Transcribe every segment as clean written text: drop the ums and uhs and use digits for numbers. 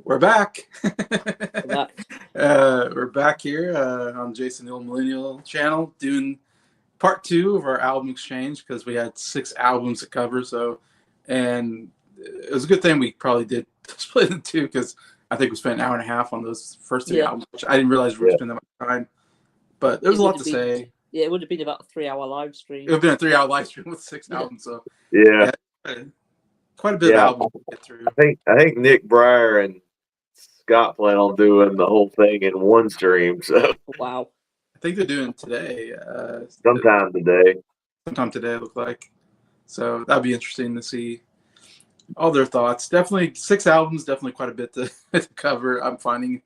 We're back. That We're back here on Jason Hill Millennial channel doing part 2 of our album exchange because we had 6 albums to cover. And it was a good thing we probably did split it in 2 because I think we spent an hour and a half on those first 3 albums, which I didn't realize we were spending that much time. But there was a lot to say. Yeah, it would have been about a 3-hour live stream. It would have been a 3-hour live stream with 6 albums. So yeah, quite a bit of albums to get through. I think Nick Breyer and Scott plan on doing the whole thing in one stream. So wow, I think they're doing it today. Sometime today, it looked like. So that'd be interesting to see all their thoughts. Definitely 6 albums, definitely quite a bit to cover. I'm finding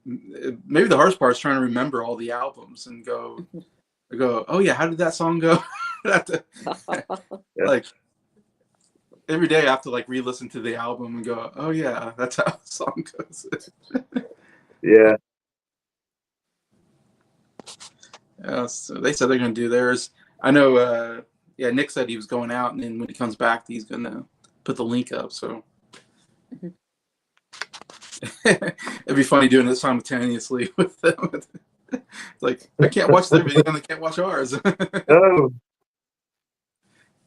maybe the hardest part is trying to remember all the albums and go, oh yeah, how did that song go? Like every day I have to like re-listen to the album and go, oh yeah, that's how the song goes. Yeah. So they said they're going to do theirs. I know, Nick said he was going out, and then when he comes back, he's going to put the link up. So it'd be funny doing it simultaneously with them. It's like, I can't watch their video and I can't watch ours. Oh.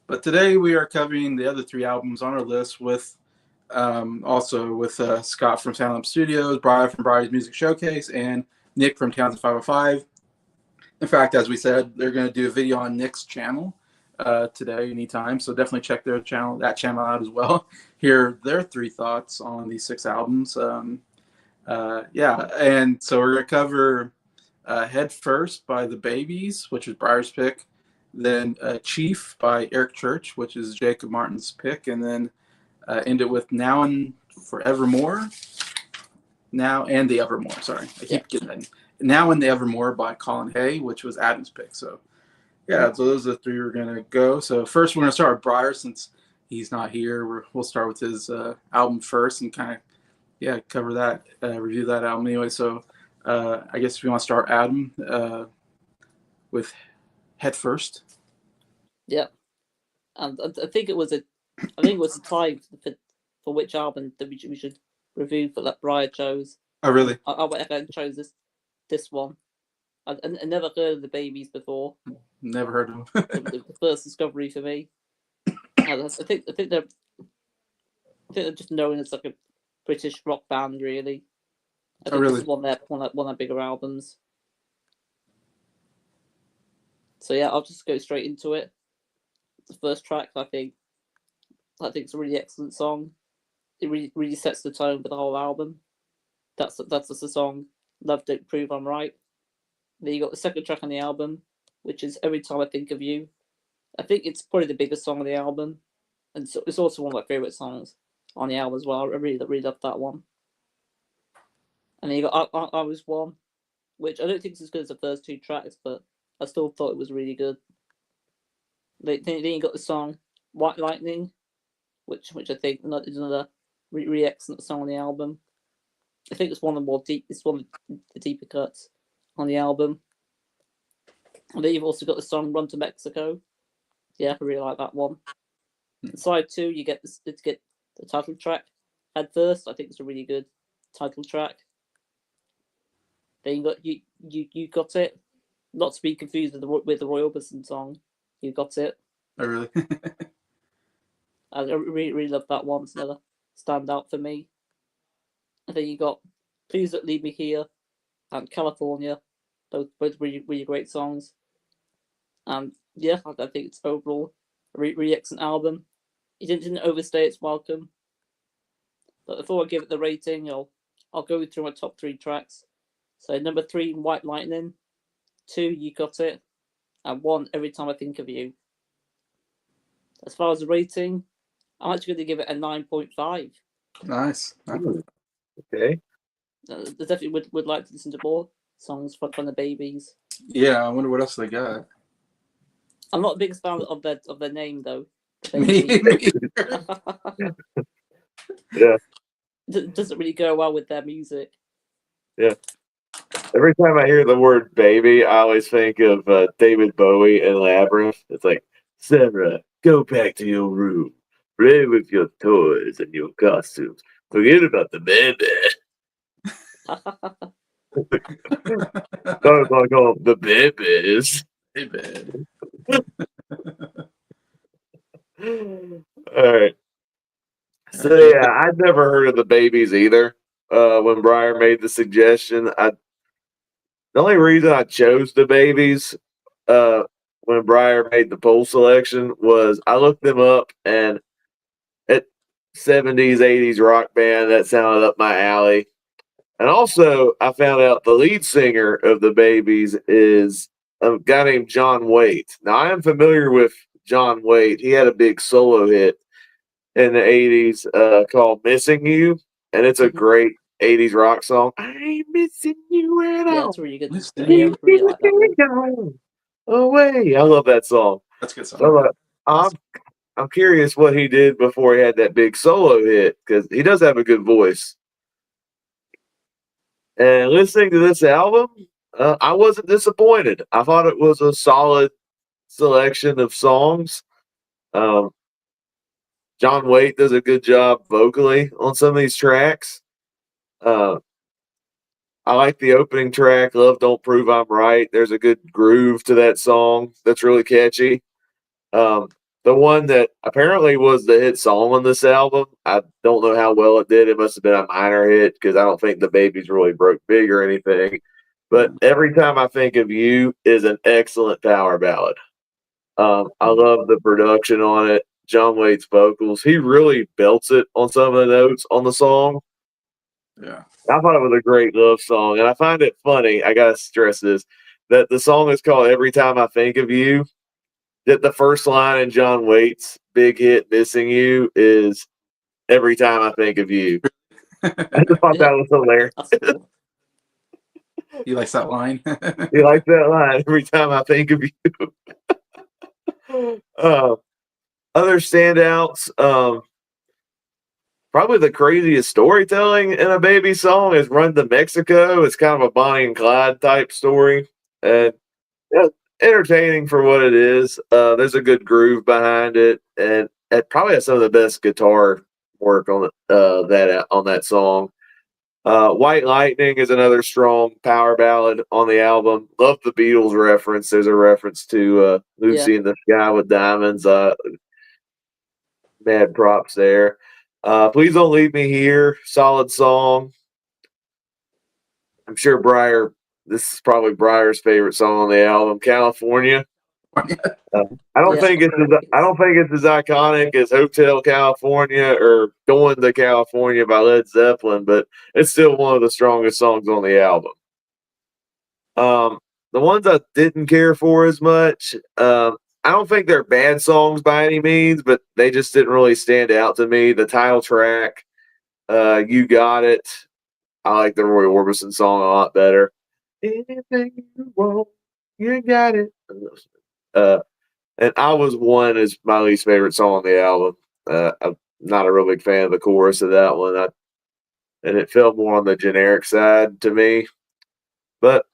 But today we are covering the other 3 albums on our list with also with Scott from Sound Lamp Studios, Brian from Brian's Music Showcase, and Nick from Townsend 505. In fact, as we said, they're going to do a video on Nick's channel today anytime. So definitely check that channel out as well. Hear their 3 thoughts on these 6 albums. And so we're going to cover Head First by The Babies, which is Briar's pick. Then Chief by Eric Church, which is Jacob Martin's pick. And then end it with Now and Forevermore. Now and the Evermore. Sorry, I keep getting that. Now and the Evermore by Colin Hay, which was Adam's pick. So, so those are the 3 we're going to go. So first we're going to start with Briar since he's not here. We'll start with his album first and kind of, cover that, review that album anyway. So I guess if you want to start, Adam, with Head First. Yeah, and I think it was a time for which album that we should review for that Briar chose. Oh, really? I went ahead and chose this one. I never heard of The Babies before. Never heard of them. the first discovery for me. I think they're just known as like a British rock band, really. I think this is one of their bigger albums. So yeah, I'll just go straight into it. The first track, I think it's a really excellent song. It really sets the tone for the whole album. That's just the song "Love Don't Prove I'm Right." Then you got the second track on the album, which is "Every Time I Think of You." I think it's probably the biggest song on the album, and so it's also one of my favorite songs on the album as well. I really love that one. And then you got I Was One, which I don't think is as good as the first 2 tracks, but I still thought it was really good. Then you got the song "White Lightning," which I think is another really excellent song on the album. I think it's one of the deeper cuts on the album. And then you've also got the song "Run to Mexico." Yeah, I really like that one. Side 2, you get the title track. Head First, I think it's a really good title track. Then you got you got it. Not to be confused with the Roy Orbison song. You Got It. Oh, really? I really love that one. It's another standout for me. And then you got Please Don't Leave Me Here and California. Both really, really great songs. And yeah, I think it's overall a really excellent album. It didn't overstay its welcome. But before I give it the rating, I'll go through my top 3 tracks. So number 3, White Lightning. 2, You Got It. And 1, Every Time I Think of You. As far as the rating, I'm actually going to give it a 9.5. Nice. Okay. I definitely would like to listen to more songs from the Babies. Yeah, I wonder what else they got. I'm not the biggest fan of their name though. Me Yeah. It doesn't really go well with their music. Yeah. Every time I hear the word "baby," I always think of David Bowie and Labyrinth. It's like, Sarah, go back to your room, play with your toys and your costumes. Forget about the baby. Don't call them the babies. Hey, bad. All right. So yeah, I'd never heard of the babies either. When Briar made the suggestion, the only reason I chose the babies, when Briar made the poll selection was I looked them up and at 70s, 80s rock band that sounded up my alley. And also, I found out the lead singer of the Babies is a guy named John Waite. Now, I am familiar with John Waite. He had a big solo hit in the 80s called Missing You, and it's a great 80s rock song. I ain't missing you at all. Yeah, it's really good. Listen, Yeah, I really like that one. Away. I love that song. That's a good song. So, I'm curious what he did before he had that big solo hit because he does have a good voice. And listening to this album, I wasn't disappointed. I thought it was a solid selection of songs. John Waite does a good job vocally on some of these tracks. I like the opening track, Love Don't Prove I'm Right. There's a good groove to that song that's really catchy. The one that apparently was the hit song on this album, I don't know how well it did. It must have been a minor hit because I don't think the Babies really broke big or anything. But Every Time I Think of You is an excellent power ballad. I love the production on it. John Waite's vocals. He really belts it on some of the notes on the song. Yeah. I thought it was a great love song. And I find it funny, I got to stress this, that the song is called Every Time I Think of You. That the first line in John Waite's big hit, Missing You, is Every Time I Think of You. I just thought that was hilarious. That's cool. He likes that line. You like that line? Every time I think of you. Other standouts, probably the craziest storytelling in a Baby song is Run to Mexico. It's kind of a Bonnie and Clyde type story. And yeah, entertaining for what it is. There's a good groove behind it, and it probably has some of the best guitar work on that song. White Lightning is another strong power ballad on the album. Love the Beatles reference. There's a reference to Lucy in the Sky with Diamonds. Mad props there. Please Don't Leave Me Here. Solid song. I'm sure this is probably Briar's favorite song on the album, California. I don't think it's as iconic as Hotel California or Going to California by Led Zeppelin, but it's still one of the strongest songs on the album. The ones I didn't care for as much, I don't think they're bad songs by any means, but they just didn't really stand out to me. The title track, You Got It. I like the Roy Orbison song a lot better. Anything you want, you got it. And I Was One is my least favorite song on the album. I'm not a real big fan of the chorus of that one. And it felt more on the generic side to me. But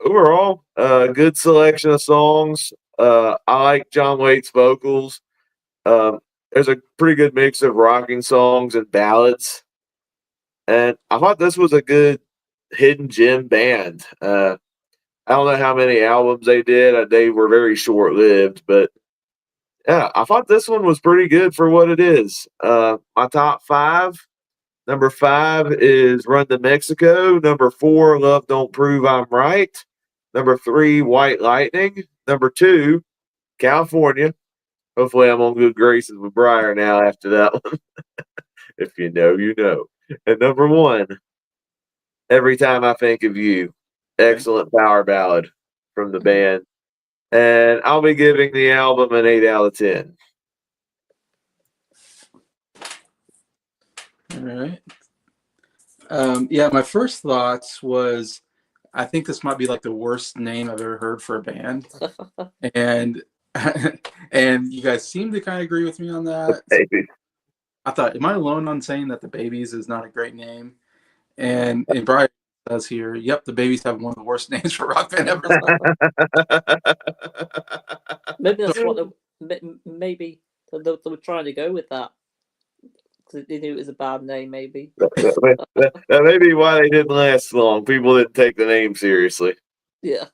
overall, good selection of songs. I like John Waite's vocals. There's a pretty good mix of rocking songs and ballads. And I thought this was a good hidden gem band. I don't know how many albums they did. They were very short-lived, but yeah, I thought this one was pretty good for what it is. My top 5. Number 5 is Run to Mexico. Number 4, Love Don't Prove I'm Right. Number 3, White Lightning. Number 2, California. Hopefully I'm on good graces with Briar now after that one. If you know, you know. And number 1, Every Time I Think of You. Excellent power ballad from the band. And I'll be giving the album an 8 out of 10. All right. Yeah, my first thoughts was I think this might be like the worst name I've ever heard for a band. And and you guys seem to kind of agree with me on that. Maybe. I thought, am I alone on saying that the Babies is not a great name? And Brian says here, yep, the Babies have one of the worst names for rock band ever. Maybe that's what maybe they were trying to go with that. because they knew it was a bad name, maybe. That may be why they didn't last long. People didn't take the name seriously. Yeah.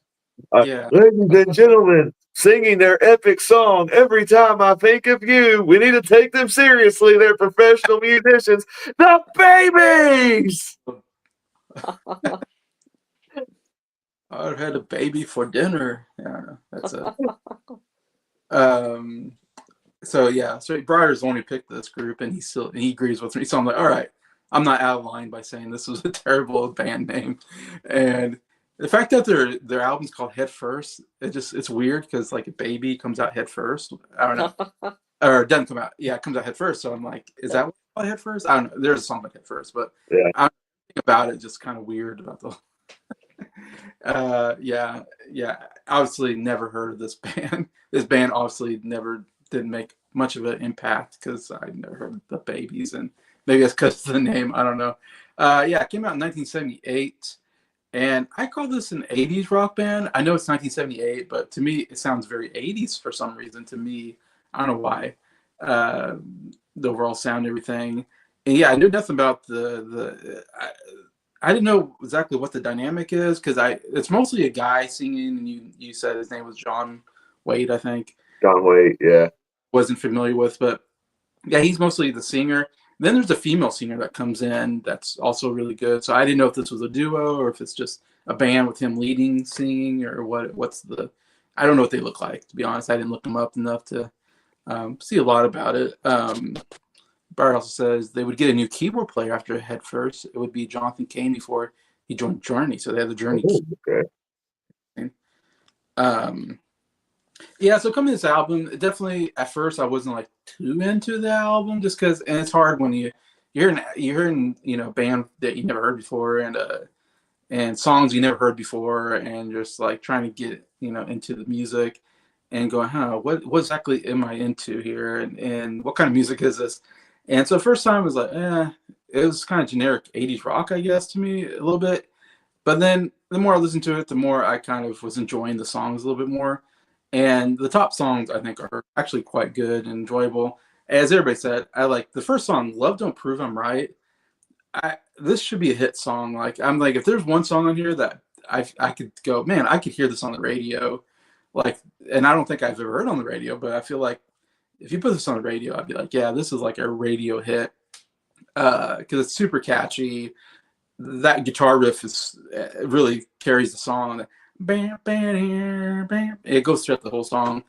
Yeah. Ladies and gentlemen, singing their epic song every time I think of you. We need to take them seriously. They're professional musicians. The Babies. I had a baby for dinner. Yeah, that's it. So Briar's only picked this group, and he agrees with me. So I'm like, all right, I'm not out of line by saying this was a terrible band name, and the fact that their album's called Head First, it's weird because like a baby comes out head first. I don't know, or it doesn't come out. Yeah, it comes out head first. So I'm like, is that what it's called, Head First? I don't know. There's a song like Head First, but Yeah. I don't think about it. Just kind of weird about the. Yeah. Obviously, never heard of this band. This band obviously never did make much of an impact because I never heard of the Babies, and maybe that's because of the name. I don't know. It came out in 1978, and I call this an 80s rock band. I know it's 1978, but to me, it sounds very 80s for some reason. To me, I don't know why. The overall sound, everything, and yeah, I knew nothing about I didn't know exactly what the dynamic is because it's mostly a guy singing, and you said his name was John Wade, I think. John Wade, yeah. Wasn't familiar with, but yeah, he's mostly the singer. Then there's a female singer that comes in that's also really good. So I didn't know if this was a duo or if it's just a band with him leading, singing, or I don't know what they look like, to be honest. I didn't look them up enough to see a lot about it. Bart also says they would get a new keyboard player after Head First. It would be Jonathan Cain before he joined Journey. So they had the Journey. Okay. So coming to this album, definitely at first I wasn't like too into the album just because, and it's hard when you're in band that you never heard before and songs you never heard before and just like trying to get into the music and going, what exactly am I into here and what kind of music is this? And so the first time I was like, it was kind of generic 80s rock, I guess, to me a little bit. But then the more I listened to it, the more I kind of was enjoying the songs a little bit more. And the top songs, I think, are actually quite good and enjoyable. As everybody said, I like the first song, Love Don't Prove I'm Right. This should be a hit song. Like, I'm like, if there's one song on here that I could go, man, I could hear this on the radio. Like, and I don't think I've ever heard on the radio, but I feel like if you put this on the radio, I'd be like, yeah, this is like a radio hit. Because it's super catchy. That guitar riff really carries the song. Bam, bam, bam. It goes throughout the whole song.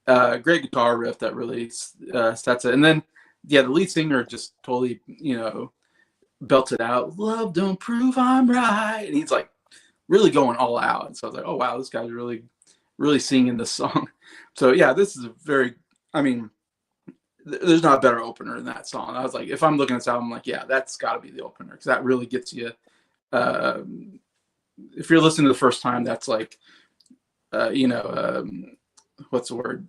Great guitar riff that really sets it. And then, the lead singer just totally, belted out, "Love don't prove I'm right," and he's like really going all out. And so I was like, "Oh wow, this guy's really, really singing this song." So yeah, this is there's not a better opener than that song. I was like, if I'm looking at this album, I'm like, yeah, that's got to be the opener because that really gets you. If you're listening to the first time, that's like, what's the word?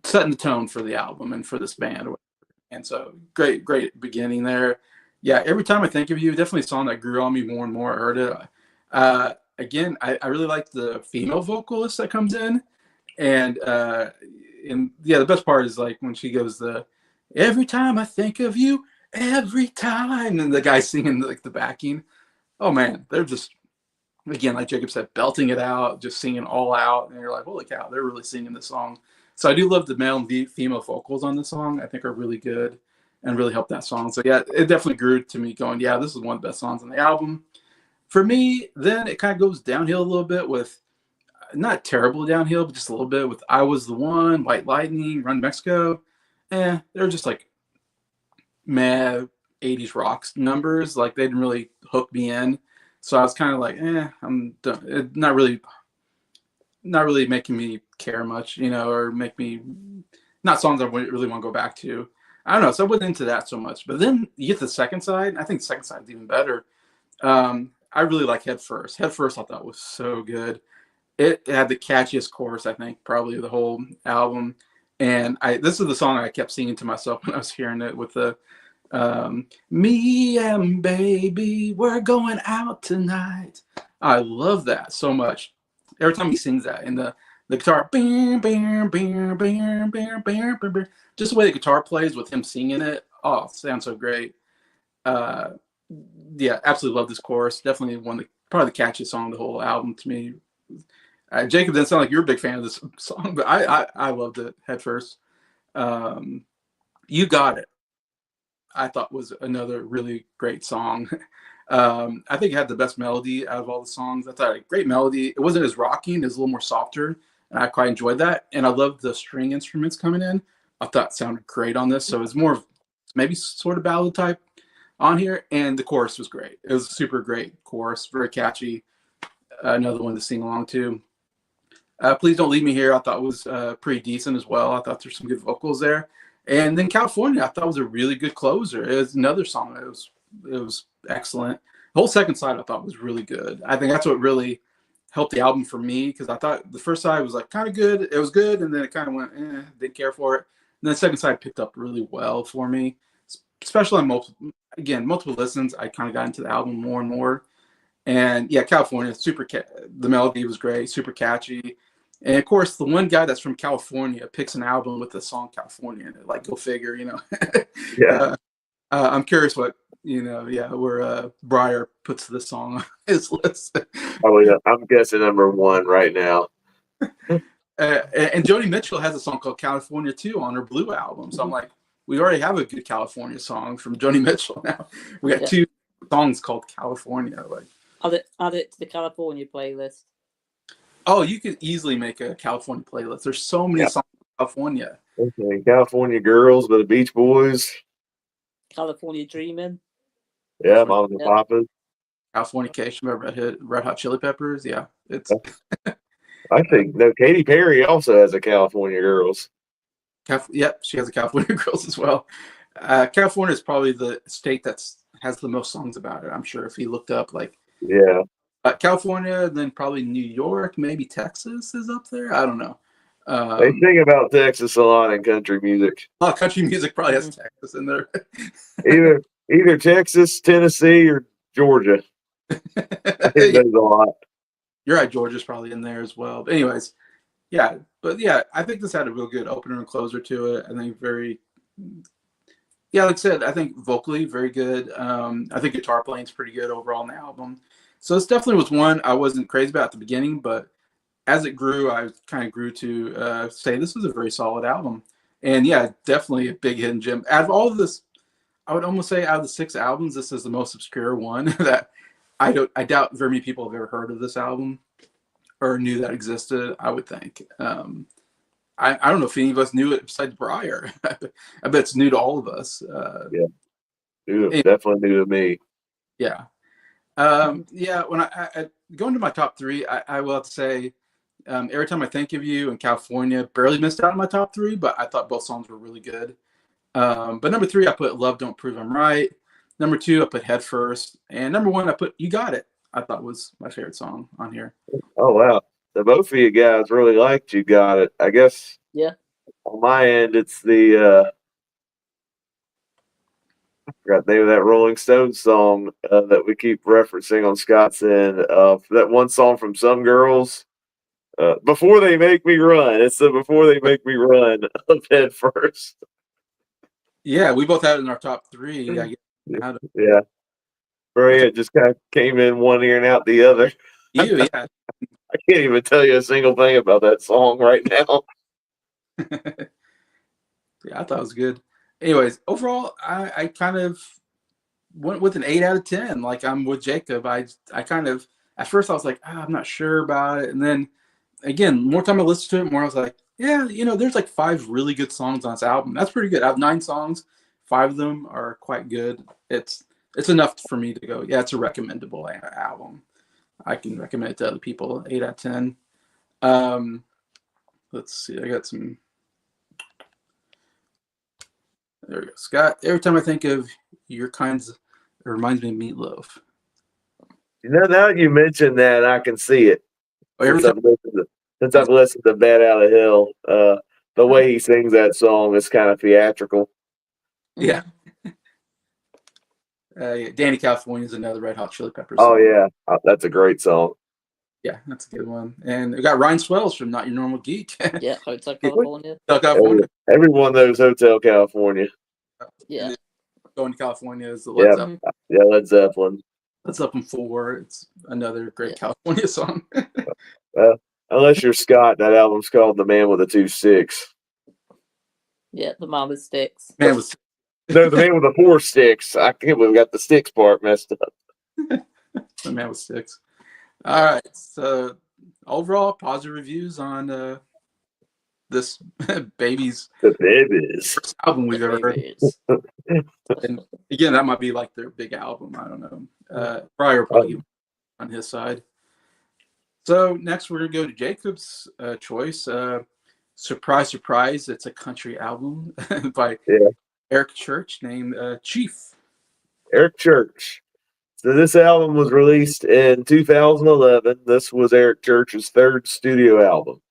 Setting the tone for the album and for this band. And so great beginning there. Yeah, Every Time I Think of You, definitely a song that grew on me more and more. I heard it. Again, I really like the female vocalist that comes in. And the best part is like when she goes "Every time I think of you, every time," and the guy singing like the backing. Oh man, they're just, again, like Jacob said, belting it out, just singing all out, and you're like, holy cow, they're really singing this song. So I do love the male and female vocals on this song. I think are really good and really help that song. So yeah, it definitely grew to me going, yeah, this is one of the best songs on the album. For me, then it kind of goes downhill a little bit with, not terrible downhill, but just a little bit with I Was the One, White Lightning, Run Mexico. They're just like meh 80s rocks numbers. Like they didn't really hook me in. So I was kind of like, I'm done. Not really making me care much, or make me, not songs I really want to go back to. I don't know. So I wasn't into that so much. But then you get the second side. I think the second side is even better. I really like Head First. Head First I thought was so good. It had the catchiest chorus, I think, probably of the whole album. And this is the song I kept singing to myself when I was hearing it with the "Me and baby, we're going out tonight." I love that so much. Every time he sings that, and The guitar, bam, bam, bam, bam, bam, bam, bam, bam. Just the way the guitar plays with him singing it. Oh, it sounds so great. Uh, yeah, absolutely love this chorus. Definitely probably the catchiest song of the whole album to me. Jacob, doesn't sound like you're a big fan of this song, but I loved it head first. You Got It, I thought was another really great song. I think it had the best melody out of all the songs. I thought a great melody. It wasn't as rocking, it was a little more softer, and I quite enjoyed that. And I loved the string instruments coming in. I thought it sounded great on this. So it's more of maybe sort of ballad type on here. And the chorus was great. It was a super great chorus, very catchy. Another one to sing along to. Please Don't Leave Me Here, I thought was pretty decent as well. I thought there's some good vocals there. And then California, I thought was a really good closer. It was another song that was excellent. The whole second side I thought was really good. I think that's what really helped the album for me, because I thought the first side was like kind of good. It was good, and then it kind of went, didn't care for it. And then the second side picked up really well for me, especially on multiple listens. I kind of got into the album more and more. And yeah, California, the melody was great, super catchy. And of course, the one guy that's from California picks an album with the song California in it. Like, go figure, Yeah. I'm curious what, where Breyer puts this song on his list. Probably, I'm guessing number one right now. And Joni Mitchell has a song called California too on her Blue album. So I'm like, we already have a good California song from Joni Mitchell now. We got two songs called California. Like, add it to the California playlist. Oh, you could easily make a California playlist. There's so many songs in California. Okay, California Girls by the Beach Boys. California Dreamin'. Yeah, Mamas and Papas. Californication by Red Hot Chili Peppers. Yeah, it's. I think Katy Perry also has a California Girls. Yep, she has a California Girls as well. California is probably the state that has the most songs about it. I'm sure if you looked up Yeah. California, then probably New York, maybe Texas is up there. I don't know. They sing about Texas a lot in country music. Country music probably has Texas in there. either Texas, Tennessee, or Georgia. I think there's a lot. You're right, Georgia's probably in there as well. But anyways, I think this had a real good opener and closer to it. I think like I said, I think vocally very good. I think guitar playing's pretty good overall in the album. So this definitely was one I wasn't crazy about at the beginning, but as it grew, I kind of grew to say this was a very solid album. And yeah, definitely a big hidden gem. Out of all of this, I would almost say out of the 6 albums, this is the most obscure one that I doubt very many people have ever heard of this album or knew that existed, I would think. I don't know if any of us knew it besides Breyer. I bet it's new to all of us. Definitely new to me. Yeah. When I go into my top 3, I will have to say Every Time I Think of You and California barely missed out on my top 3, but I thought both songs were really good. But number 3, I put Love Don't Prove I'm Right. Number 2, I put Head First. And number 1, I put You Got It. I thought was my favorite song on here. Oh, wow. So both of you guys really liked You Got It. I guess on my end, it's the I forgot the name of that Rolling Stones song that we keep referencing on Scott's end. That one song from Some Girls, Before They Make Me Run. It's the Before They Make Me Run of Head First. Yeah, we both had it in our top 3. I guess. Yeah. It just kind of came in one ear and out the other. Yeah. I can't even tell you a single thing about that song right now. Yeah, I thought it was good. Anyways, overall, I kind of went with an 8 out of 10. Like, I'm with Jacob. I kind of, at first I was like, I'm not sure about it. And then again, more time I listened to it, more I was like, yeah, there's like 5 really good songs on this album. That's pretty good. I have 9 songs. 5 of them are quite good. It's enough for me to go, yeah, it's a recommendable album. I can recommend it to other people. 8 out of 10. Let's see. I got some. There we go. Scott, every time I think of Your Kinds, it reminds me of Meatloaf. Now you mentioned that, I can see it. Since I've listened to Bad Out of Hell, the way he sings that song is kind of theatrical. Yeah. Danny California is another Red Hot Chili Peppers song. Oh, yeah. That's a great song. Yeah, that's a good one. And we got Ryan Swells from Not Your Normal Geek. Yeah, Hotel California. California. Everyone knows Hotel California. Yeah. And then Going to California is the Yeah. Led Zeppelin. Yeah, Led Zeppelin. Led Zeppelin 4. It's another great Yeah. California song. Unless you're Scott, that album's called The Man with the Two Sticks. Yeah, the man with sticks. Man was No, The Man with the Four Sticks. I can't believe we got the sticks part messed up. the Man with Sticks. All right. So overall, positive reviews on this Babies The Babies. first album we've ever heard. Babies. And again, that might be like their big album. I don't know. Probably on his side. So next we're gonna go to Jacob's choice. Surprise, surprise! It's a country album by Eric Church named Chief. Eric Church. So this album was released in 2011. This was Eric Church's third studio album.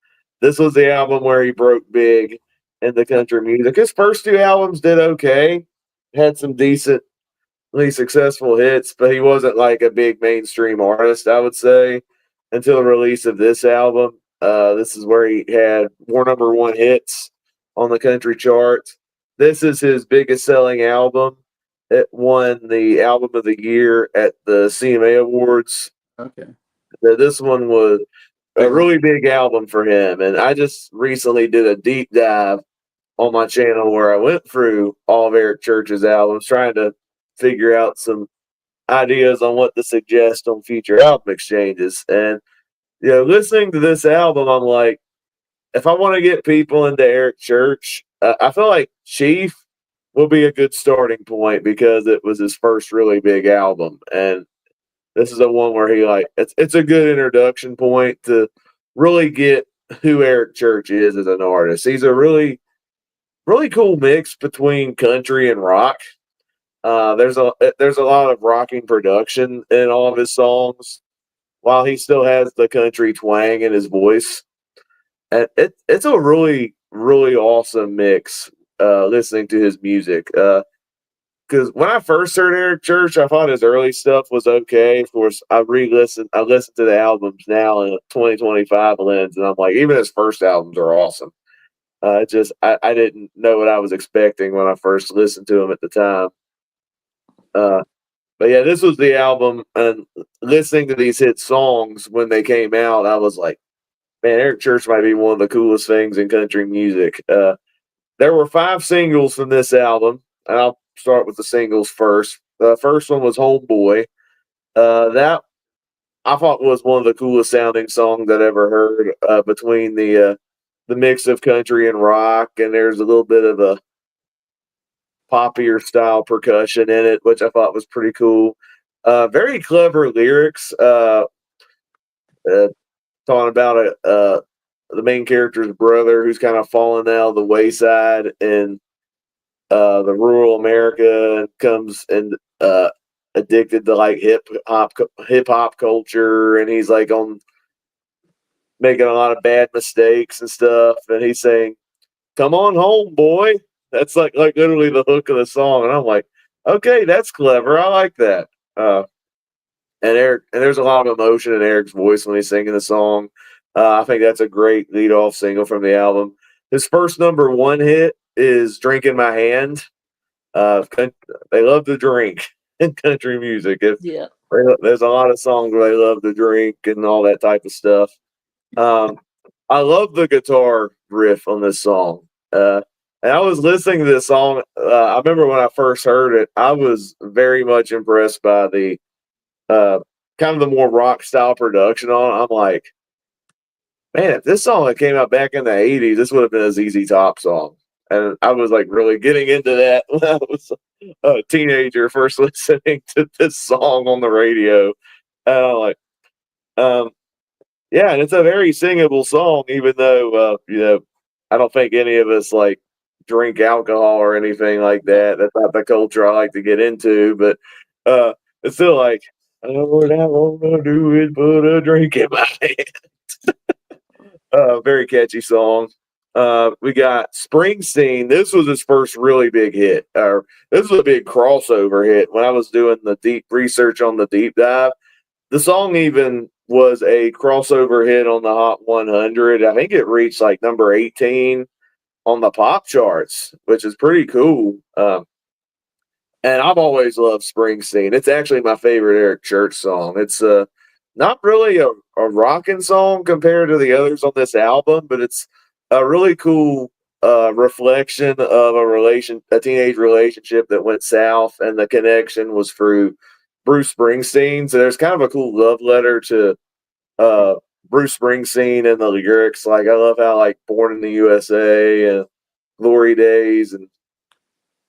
This was the album where he broke big in the country music. His first two albums did okay, had some decently successful hits, but he wasn't like a big mainstream artist, I would say, until the release of this album. This is where he had more number one hits on the country charts. This is his biggest selling album. It won the album of the year at the CMA Awards. Okay. This one was a really big album for him. And I just recently did a deep dive on my channel where I went through all of Eric Church's albums, trying to figure out some ideas on what to suggest on future album exchanges. And, listening to this album, I'm like, if I want to get people into Eric Church, I feel like Chief will be a good starting point because it was his first really big album. And this is the one where he it's a good introduction point to really get who Eric Church is as an artist. He's a really, really cool mix between country and rock. There's a lot of rocking production in all of his songs, while he still has the country twang in his voice. And it's a really, really awesome mix. Listening to his music, because when I first heard Eric Church, I thought his early stuff was okay. Of course, I listened to the albums now in a 2025 lens, and I'm like, even his first albums are awesome. I didn't know what I was expecting when I first listened to him at the time. But yeah, this was the album, and listening to these hit songs when they came out, I was like, man, Eric Church might be one of the coolest things in country music. There were 5 singles from this album, and I'll start with the singles first. The first one was Homeboy. That I thought was one of the coolest sounding songs I'd ever heard, between the mix of country and rock, and there's a little bit of a poppier style percussion in it, which I thought was pretty cool. Very clever lyrics, talking about the main character's brother who's kind of fallen out of the wayside in the rural America, and comes and addicted to like hip hop culture, and he's like on making a lot of bad mistakes and stuff, and he's saying, "Come on home, boy." That's like literally the hook of the song, and I'm like, okay, that's clever. I like that. And there's a lot of emotion in Eric's voice when he's singing the song. I think that's a great lead-off single from the album. His first number one hit is "Drink in My Hand." They love to drink in country music. There's a lot of songs where they love to drink and all that type of stuff. I love the guitar riff on this song. And I was listening to this song. I remember when I first heard it, I was very much impressed by the kind of the more rock style production on it. I'm like, man, if this song had came out back in the 80s, this would have been a ZZ Top song. And I was like really getting into that when I was a teenager, first listening to this song on the radio. And I'm like, yeah, and it's a very singable song, even though, I don't think any of us like drink alcohol or anything like that. That's not the culture I like to get into, but it's still like, oh, what I want to do is put a drink in my hand. Very catchy song. We got Springsteen. This was his first really big hit. This was a big crossover hit. When I was doing the deep research on the deep dive, the song even was a crossover hit on the Hot 100. I think it reached like number 18 on the pop charts, which is pretty cool. And I've always loved Springsteen. It's actually my favorite Eric Church song. It's not really a rocking song compared to the others on this album, but it's a really cool reflection of a teenage relationship that went south, and the connection was through Bruce Springsteen. So there's kind of a cool love letter to uh, Bruce Springsteen and the lyrics. Like I love how like Born in the USA and Glory Days and a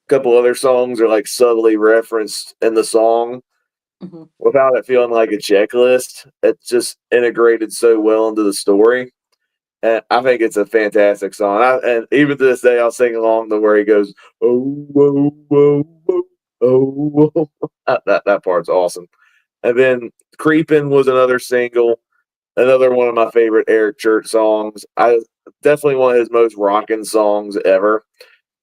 couple other songs are like subtly referenced in the song Hmm. without it feeling like a checklist. It's just integrated so well into the story. And I think it's a fantastic song. And even to this day, I'll sing along to where he goes, oh, whoa, whoa, whoa, oh, whoa. That part's awesome. And then Creepin' was another single, another one of my favorite Eric Church songs. I definitely one of his most rocking songs ever.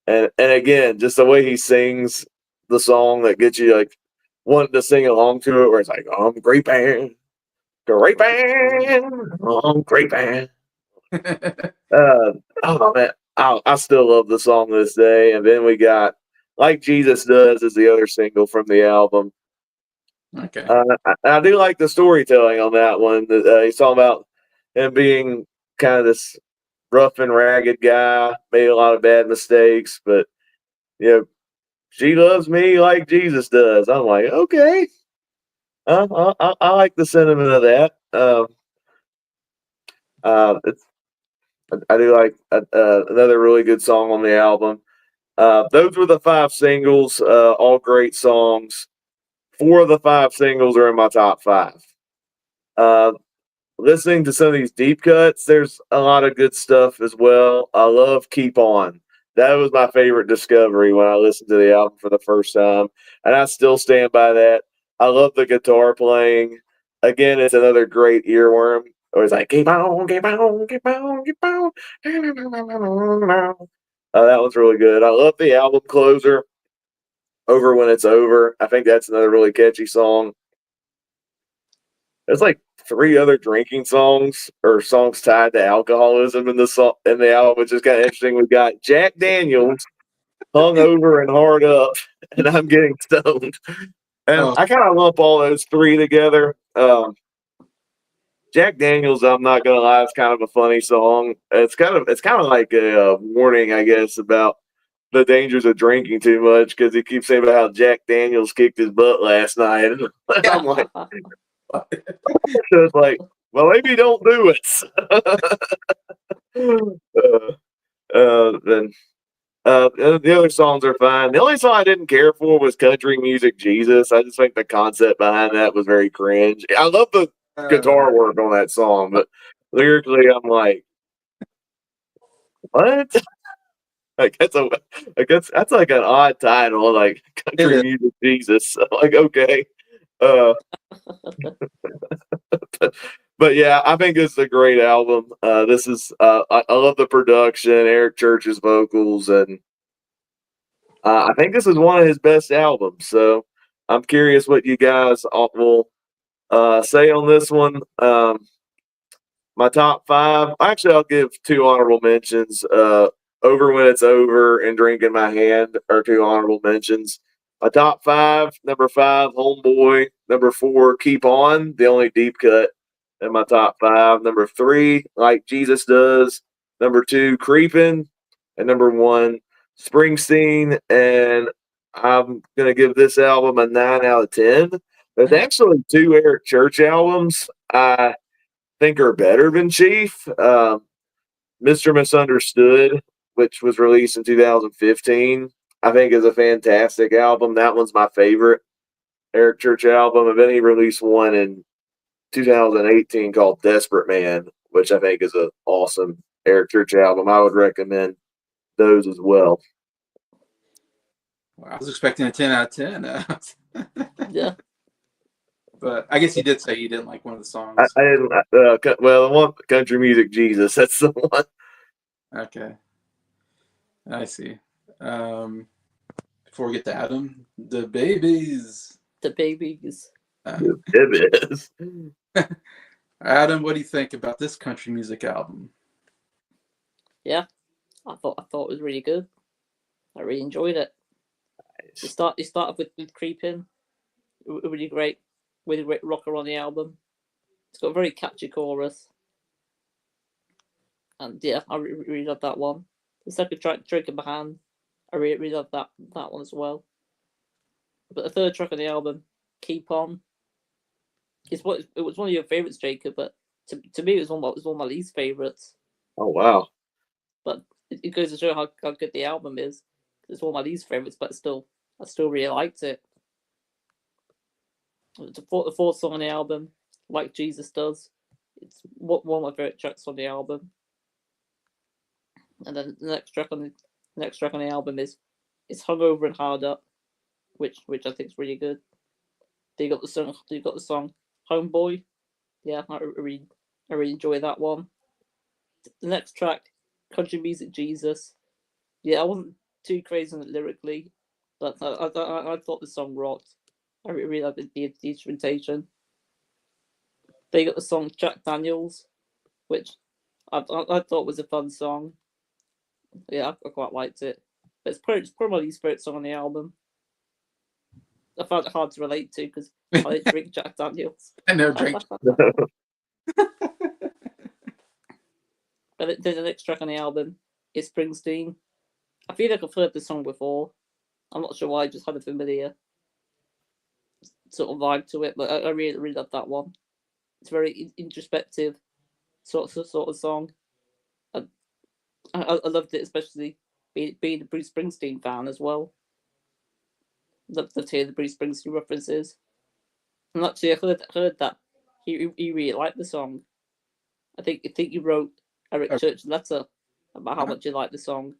And again, just the way he sings the song that gets you like wanting to sing along to it, where it's like, I'm great band, great band, great band. Oh man, I still love the song to this day. And then we got Like Jesus Does is the other single from the album. Okay. I do like the storytelling on that one. He's talking about him being kind of this rough and ragged guy, made a lot of bad mistakes, but you know, she loves me like Jesus does. I'm like, okay, I like the sentiment of that. It's I do like another really good song on the album. Those were the 5 singles, all great songs. 4 of the 5 singles are in my top 5. Uh, Listening to some of these deep cuts, there's a lot of good stuff as well. I love Keep On. That was my favorite discovery when I listened to the album for the first time, and I still stand by that. I love the guitar playing. Again, it's another great earworm. It was like, keep on, keep on, keep on, keep on. That one's really good. I love the album closer, Over When It's Over. I think that's another really catchy song. There's like 3 other drinking songs or songs tied to alcoholism in the album, which is kind of interesting. We've got Jack Daniels, Hungover and Hard Up, and I'm Getting Stoned. And Oh. I kind of lump all those 3 together. Jack Daniels, I'm not gonna lie, it's kind of a funny song. It's kind of like a warning, I guess, about the dangers of drinking too much, because he keeps saying about how Jack Daniels kicked his butt last night. I'm like, so it's like, well, maybe don't do it. Then the other songs are fine. The only song I didn't care for was Country Music Jesus. I just think the concept behind that was very cringe. I love the guitar work on that song, but lyrically, I'm like, what? Like that's like an odd title, like Country Music Jesus. Like, okay. But yeah, I think it's a great album. This is I love the production, Eric Church's vocals, and I think this is one of his best albums. So I'm curious what you guys will say on this one. My top 5. Actually, I'll give 2 honorable mentions. Over When It's Over and Drink in My Hand are 2 honorable mentions. My top 5: number 5, Homeboy; number 4, Keep On, the only deep cut in my top 5; number 3, Like Jesus Does; number 2, Creepin'; and number 1, Springsteen. And I'm gonna give this album a 9 out of 10. There's actually 2 Eric Church albums I think are better than Chief. Mr. Misunderstood, which was released in 2015, I think is a fantastic album. That one's my favorite Eric Church album. And then he released one in 2018 called Desperate Man, which I think is an awesome Eric Church album. I would recommend those as well. Well, I was expecting a 10 out of 10. Yeah. But I guess you did say you didn't like one of the songs. I didn't. The one, Country Music Jesus. That's the one. Okay. I see. Before we get to Adam, the babies. The babies. It is. Adam, what do you think about this country music album? Yeah, I thought it was really good. I really enjoyed it. You start off with Creeping, a really great rocker on the album. It's got a very catchy chorus, and yeah, I really love that one. The second track, Drink in My Hand, I really love that one as well. But the third track on the album, Keep On, it was one of your favorites, Jacob. But to me, it was one of my least favorites. Oh wow. But it goes to show how good the album is. It's one of my least favorites, but I still really liked it. The fourth song on the album, Like Jesus Does, it's one of my favorite tracks on the album. And then the next track on the album is Hungover and Hard Up, which I think is really good. Then you got the song Homeboy. Yeah, I really enjoy that one. The next track, Country Music Jesus. Yeah, I wasn't too crazy on it lyrically, but I thought the song rocked. I really liked the instrumentation. They got the song Jack Daniels, which I thought was a fun song. Yeah, I quite liked it. But it's probably my least favorite song on the album. I found it hard to relate to because I didn't drink Jack Daniels. I never drink. But then the next track on the album is Springsteen. I feel like I've heard this song before. I'm not sure why, I just had a familiar sort of vibe to it, but I really love that one. It's very introspective sort of song. I loved it, especially being a Bruce Springsteen fan as well. Loved to hear the Bruce Springsteen references. And actually, I heard that he really liked the song. I think you wrote Eric Church a letter about how much you liked the song.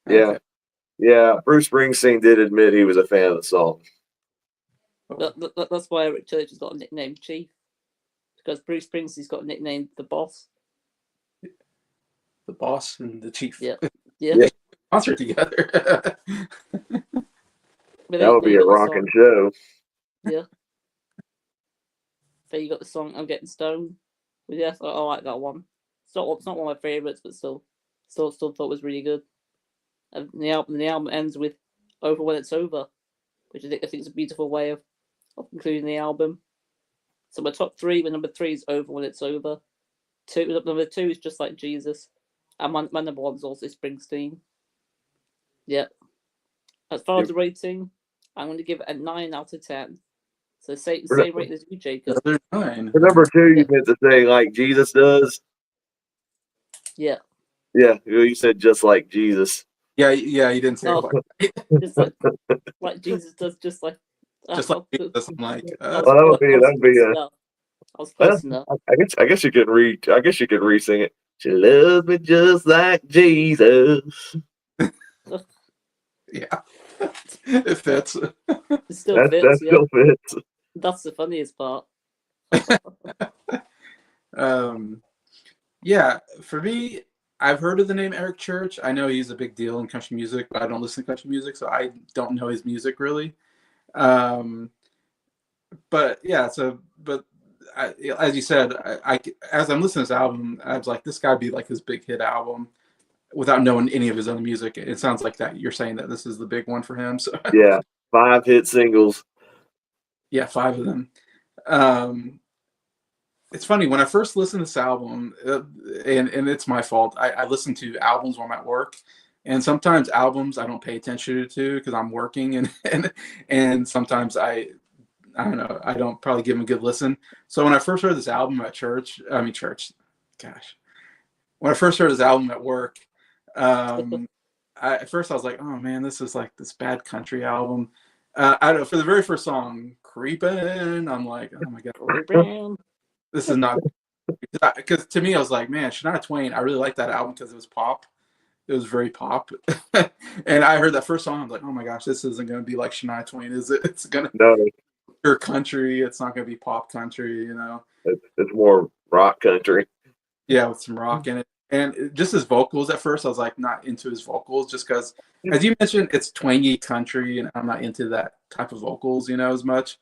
Yeah. Okay. Yeah. Bruce Springsteen did admit he was a fan of the song. That's why Eric Church has got a nickname Chief. Because Bruce Springsteen's got a nickname The Boss. The Boss and the Chief. Yeah. Concert together. That would be a rocking show. Yeah. Then you got the song I'm Getting Stoned. But yes, I like that one. It's not one of my favourites, but still thought it was really good. And the album ends with Over When It's Over, which I think is a beautiful way of concluding the album. So my top three, my number 3 is Over When It's Over. Number 2 is Just Like Jesus. And my number 1 is also Springsteen. Yeah. As far as the rating, I'm going to give it a 9 out of 10. So same rating as you, Jacob. Another 9. For number 2, you meant to say like Jesus does. Yeah. Yeah, you said just like Jesus. Yeah, you didn't say it. Just like Jesus does, just like Jesus. I'm like, Well, that'd be a. I was close enough. I guess you could re-sing it. She loves me just like Jesus. yeah, it fits. It still That fits. still fits. That's the funniest part. Yeah, for me, I've heard of the name Eric Church. I know he's a big deal in country music, but I don't listen to country music, so I don't know his music really. But yeah, as you said, I as I'm listening to this album, I was like, this gotta be like his big hit album, without knowing any of his other music. It sounds like that you're saying that this is the big one for him. So yeah, 5 hit singles. Yeah, 5 of them. It's funny, when I first listened to this album, and it's my fault, I listen to albums when I'm at work, and sometimes albums I don't pay attention to because I'm working, and sometimes I don't know, I don't probably give them a good listen. So when I first heard this album at when I first heard this album at work, at first I was like, oh man, this is like this bad country album. I don't know, for the very first song, Creepin', I'm like, oh my god, this is not, because to me I was like, man, Shania Twain, I really like that album because it was pop. It was very pop. And I heard that first song, I was like, oh my gosh, this isn't going to be like Shania Twain, is it? It's going to be country. It's not going to be pop country, you know. It's more rock country. Yeah, with some rock in it. And just his vocals at first, I was like not into his vocals just because, as you mentioned, it's twangy country and I'm not into that type of vocals, you know, as much.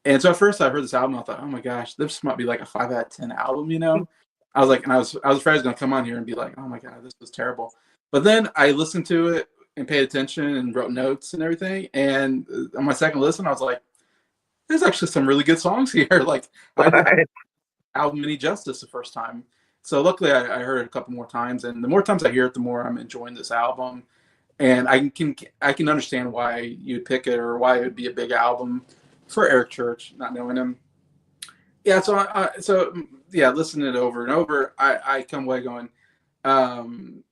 And so at first I heard this album, I thought, oh my gosh, this might be like a 5 out of 10 album, you know? I was like, and I was afraid I was gonna come on here and be like, oh my god, this was terrible. But then I listened to it and paid attention and wrote notes and everything. And on my second listen, I was like, there's actually some really good songs here. Like I Right. album any justice the first time. So luckily I heard it a couple more times, and the more times I hear it, the more I'm enjoying this album. And I can understand why you'd pick it or why it would be a big album for Eric Church, not knowing him. Yeah, so yeah, listening to it over and over, I come away going, um,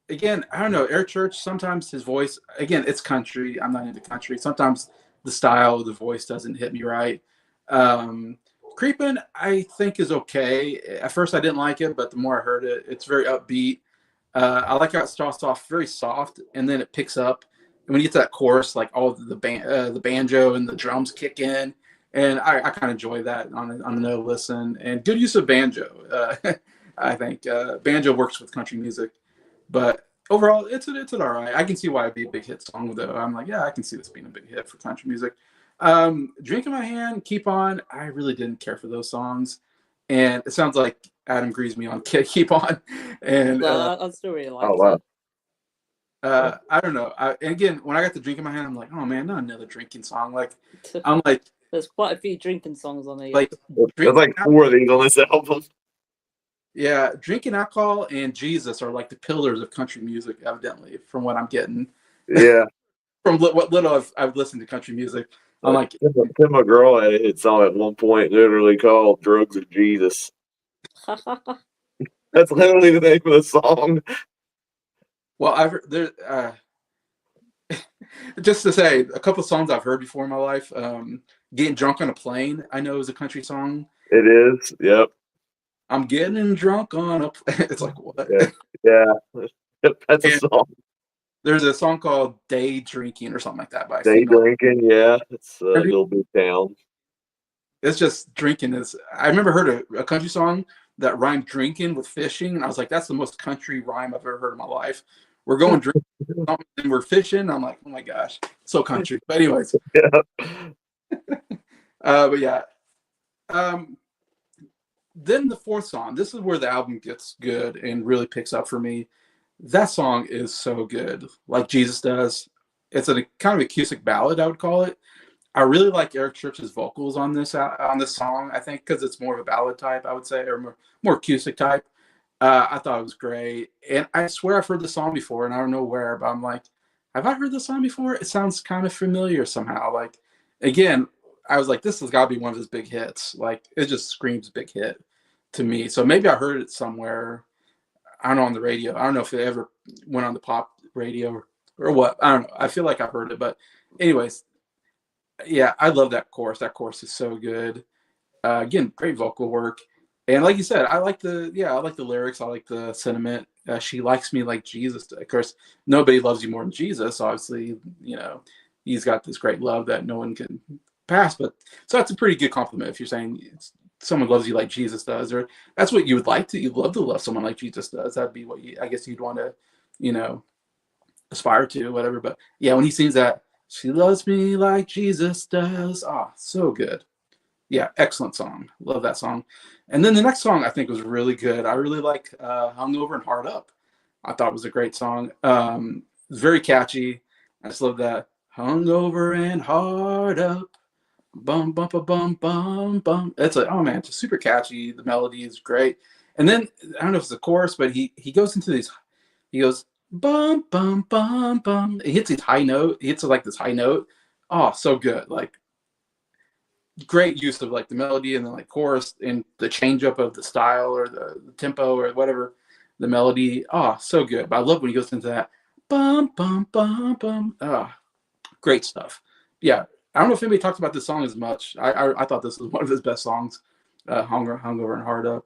again, I don't know, Eric Church. Sometimes his voice, again, it's country. I'm not into country. Sometimes the style of the voice doesn't hit me right. Um, Creepin', I think is okay. At first, I didn't like it, but the more I heard it, it's very upbeat. I like how it starts off very soft, and then it picks up. And when you get to that chorus, like all the banjo and the drums kick in, and I kind of enjoy that on a no listen. And good use of banjo. I think banjo works with country music, but overall, it's an all right. I can see why it'd be a big hit song, though. I'm like, yeah, I can see this being a big hit for country music. Drink in My Hand, Keep On. I really didn't care for those songs, and it sounds like Adam agrees me on Keep On. And But I still really Oh liked wow. I don't know. And again, when I got the Drink in My Hand, I'm like, oh man, not another drinking song. Like it. I'm There's quite a few drinking songs on here. like There's like 4 of these on this album. yeah, drinking alcohol and Jesus are like the pillars of country music, evidently, from what I'm getting. Yeah. From what little I've listened to country music. I'm like, Tim McGraw had a hit song at one point, literally called "Drugs of Jesus." That's literally the name of the song. well, I've heard there. Just to say, a couple songs I've heard before in my life. Getting Drunk on a Plane, I know is a country song. It is. Yep. I'm getting drunk on a plane. It's like what? Yeah. Yeah. That's a And song. there's a song called Day Drinking or something like that by a Day female. drinking. Yeah. It's a little big town. It's just drinking is. I remember heard a country song that rhymed drinking with fishing, and I was like, that's the most country rhyme I've ever heard in my life. We're going drinking and we're fishing. I'm like, oh my gosh, so country. But anyways, Yeah. but yeah. Then the fourth song. This is where the album gets good and really picks up for me. That song is so good, like Jesus Does. It's a kind of acoustic ballad, I would call it. I really like Eric Church's vocals on this song. I think because it's more of a ballad type, I would say, or more acoustic type. I thought it was great, and I swear I've heard the song before, and I don't know where, but I'm like, have I heard this song before? It sounds kind of familiar somehow. Like, again, I was like, this has got to be one of his big hits. Like, it just screams big hit to me. So maybe I heard it somewhere. I don't know, on the radio. I don't know if it ever went on the pop radio or what. I don't know. I feel like I heard it, but anyways, yeah, I love that chorus. That chorus is so good. Again, great vocal work. And like you said, I like the lyrics. I like the sentiment. She likes me like Jesus. Of course, nobody loves you more than Jesus. Obviously, he's got this great love that no one can pass. But so that's a pretty good compliment if you're saying someone loves you like Jesus does, or that's what you would like to. You'd love to love someone like Jesus does. That'd be what I guess you'd want to, aspire to, whatever. But yeah, when he sings that, she loves me like Jesus does. Ah, so good. Yeah, excellent song. Love that song. And then the next song I think was really good. I really like Hungover and Hard Up. I thought it was a great song. Very catchy. I just love that. Hungover and Hard Up. Bum, bum, bum, bum, bum, bum. It's like, oh man, it's super catchy. The melody is great. And then, I don't know if it's the chorus, but he goes into these, he goes, bum, bum, bum, bum. He hits his high note. He hits like this high note. Oh, so good. Like, great use of like the melody and then like chorus and the change up of the style or the tempo or whatever, the melody. Oh, so good. But I love when he goes into that bum bum bum bum. Great stuff. Yeah, I don't know if anybody talks about this song as much. I thought this was one of his best songs. Hungover and Hard Up.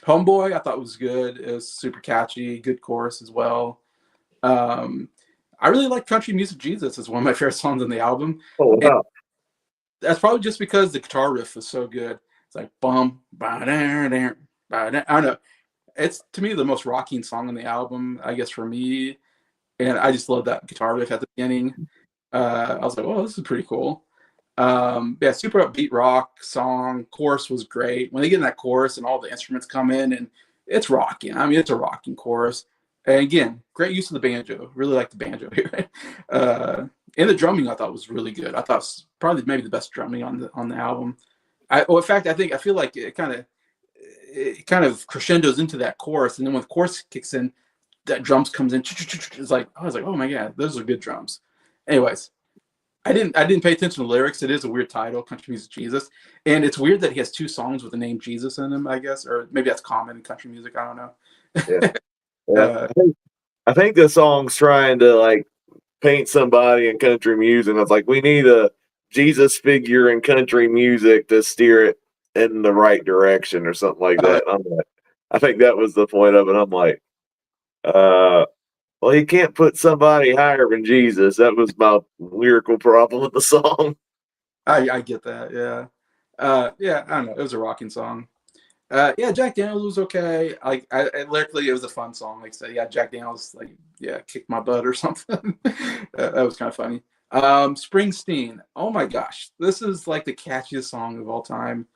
Homeboy I thought was good. It was super catchy, good chorus as well. I really like Country Music Jesus. It's one of my favorite songs on the album. Oh wow. And that's probably just because the guitar riff was so good. It's like bum, ba da da ba da. I don't know. It's to me the most rocking song on the album, I guess for me. And I just love that guitar riff at the beginning. I was like, "Oh, this is pretty cool." Yeah, super upbeat rock song. Chorus was great. When they get in that chorus and all the instruments come in and it's rocking. I mean, it's a rocking chorus. And again, great use of the banjo. Really like the banjo here. And the drumming I thought was really good. I thought it was probably maybe the best drumming on the album. In fact, I feel like it kind of crescendos into that chorus, and then when the chorus kicks in, that drums comes in. It's like I was like, oh my god, those are good drums. Anyways, I didn't pay attention to the lyrics. It is a weird title, Country Music Jesus, and it's weird that he has two songs with the name Jesus in them. I guess, or maybe that's common in country music. I don't know. Yeah. I think the song's trying to like paint somebody in country music. It's like we need a Jesus figure in country music to steer it in the right direction or something like that. I'm like, I think that was the point of it. I'm like, well, you can't put somebody higher than Jesus. That was my lyrical problem with the song. I get that. Yeah. Yeah. I don't know. It was a rocking song. Yeah, Jack Daniels was okay. Like, lyrically, it was a fun song. Like I said, yeah, Jack Daniels, like, yeah, kicked my butt or something. That was kind of funny. Springsteen. Oh my gosh, this is like the catchiest song of all time.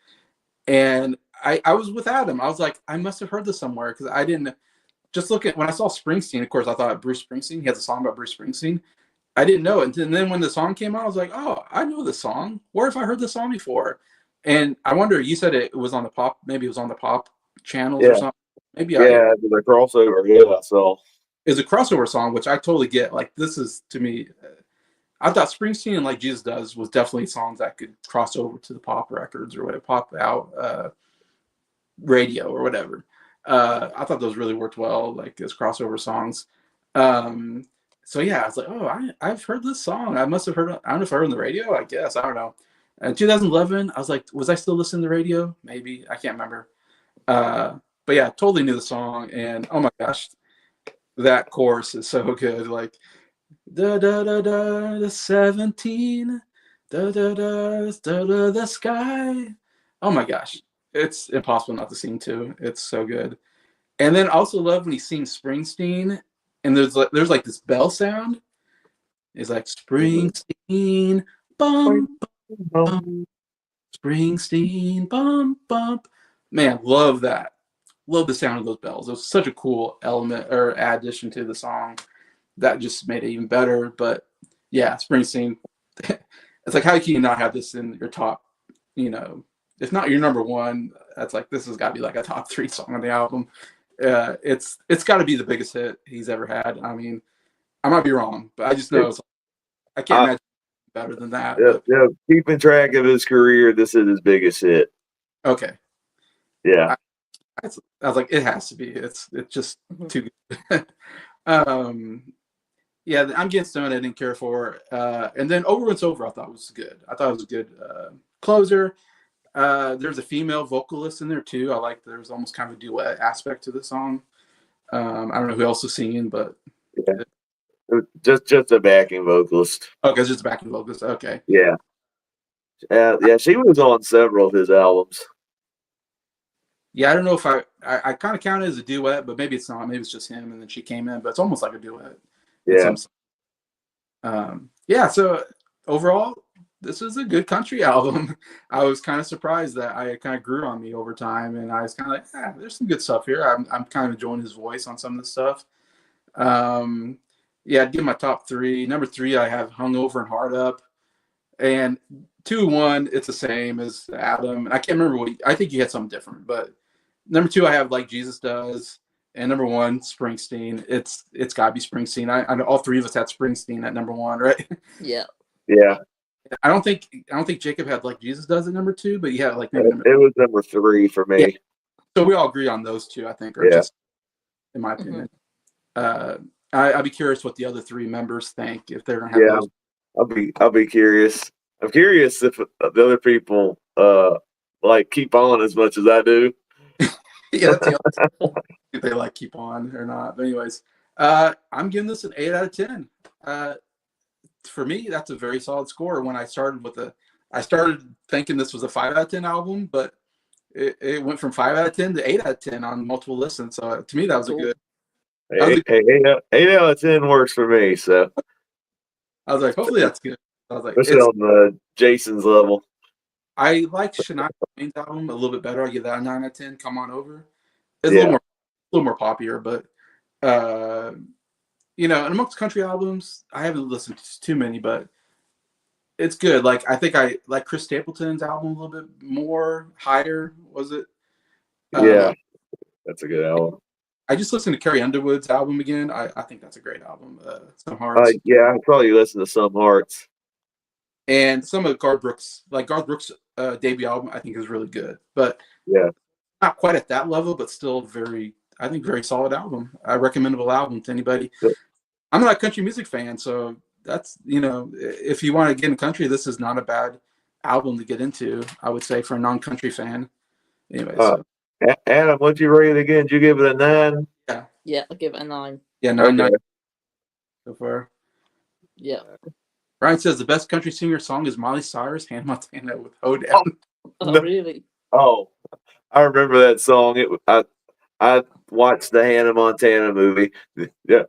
And I was with Adam. I was like, I must have heard this somewhere because I didn't just look at when I saw Springsteen. Of course, I thought Bruce Springsteen. He has a song about Bruce Springsteen. I didn't know it. And then when the song came out, I was like, oh, I know this song. Where have I heard this song before? And I wonder, you said it was on the pop, maybe it was on the pop channels or something. Maybe yeah, the crossover. Yeah, so it's a crossover song, which I totally get. Like, this is to me, I thought Springsteen and Like Jesus Does was definitely songs that could cross over to the pop records or whatever, pop out radio or whatever. I thought those really worked well, like as crossover songs. So yeah, I was like, oh, I've heard this song. I must have heard it. I don't know if I heard it on the radio. I guess I don't know. In 2011, I was like, was I still listening to the radio? Maybe I can't remember. But yeah, totally knew the song, and oh my gosh, that chorus is so good. Like da da da da the 17, da da da da da the sky. Oh my gosh, it's impossible not to sing to. It's so good. And then I also love when he sings Springsteen, and there's like this bell sound. It's like Springsteen, bum bum, Springsteen, bum bump. Man, love that. Love the sound of those bells. It was such a cool element or addition to the song that just made it even better. But yeah, Springsteen. It's like, how can you not have this in your top? If not your number one, that's like, this has got to be like a top 3 song on the album. It's got to be the biggest hit he's ever had. I mean, I might be wrong, but I just know I can't imagine better than that. Yeah, keeping track of his career, this is his biggest hit. Okay. Yeah. I was like, it has to be. It's just too good. Yeah, I'm Getting Stoned, I didn't care for. And then Over It's Over, I thought was good. I thought it was a good closer. There's a female vocalist in there too. I like there's almost kind of a duet aspect to the song. I don't know who else is singing, but yeah. Just a backing vocalist. Okay, it's just a backing vocalist. Okay. Yeah. Yeah, she was on several of his albums. Yeah, I don't know if I kind of count it as a duet, but maybe it's not. Maybe it's just him, and then she came in. But it's almost like a duet. Yeah. Yeah. So overall, this is a good country album. I was kind of surprised that I kind of grew on me over time, and I was kind of like, there's some good stuff here. I'm kind of enjoying his voice on some of the stuff. Yeah, I'd give my top 3. Number 3, I have Hungover and Hard Up, and 2, 1, it's the same as Adam. And I can't remember I think you had something different, but number 2, I have Like Jesus Does, and number 1, Springsteen. It's got to be Springsteen. I know all 3 of us had Springsteen at number 1, right? Yeah. Yeah. I don't think Jacob had Like Jesus Does at number 2, but he had like maybe it was number 3 for me. Yeah. So we all agree on those 2, I think, or just in my opinion. I'd be curious what the other 3 members think if they're gonna have those. I'll be curious. I'm curious if the other people like Keep On as much as I do. Yeah, if they like Keep On or not. But anyways, I'm giving this an 8 out of 10. For me, that's a very solid score. When I started thinking this was a 5 out of 10 album, but it went from 5 out of 10 to 8 out of 10 on multiple listens. So to me, that was a good. 8 out of 10 works for me. So I was like, hopefully that's good. I was like, Especially on the Jason's level. I like Shania Twain's album a little bit better. I give that a 9 out of 10. Come on over. It's Yeah. a little more popular, but and amongst country albums, I haven't listened to too many, but it's good. Like I think I like Chris Stapleton's album a little bit more higher. Was it? Yeah. That's a good album. I just listened to Carrie Underwood's album again. I think that's a great album. Some Hearts. Yeah, I probably listen to Some Hearts. And some of Garth Brooks' debut album, I think is really good. But yeah, not quite at that level, but still very solid album. A recommendable album to anybody. Yeah. I'm not a country music fan, so that's if you want to get in country, this is not a bad album to get into. I would say for a non-country fan. Anyway, Adam, what'd you rate it again? Did you give it a 9? Yeah, I'll give it a 9. Yeah, 9 Okay. so far. Yeah. Ryan says the best country singer song is Miley Cyrus, Hannah Montana with Hoedown. Oh, No. really? Oh, I remember that song. I watched the Hannah Montana movie. Yeah,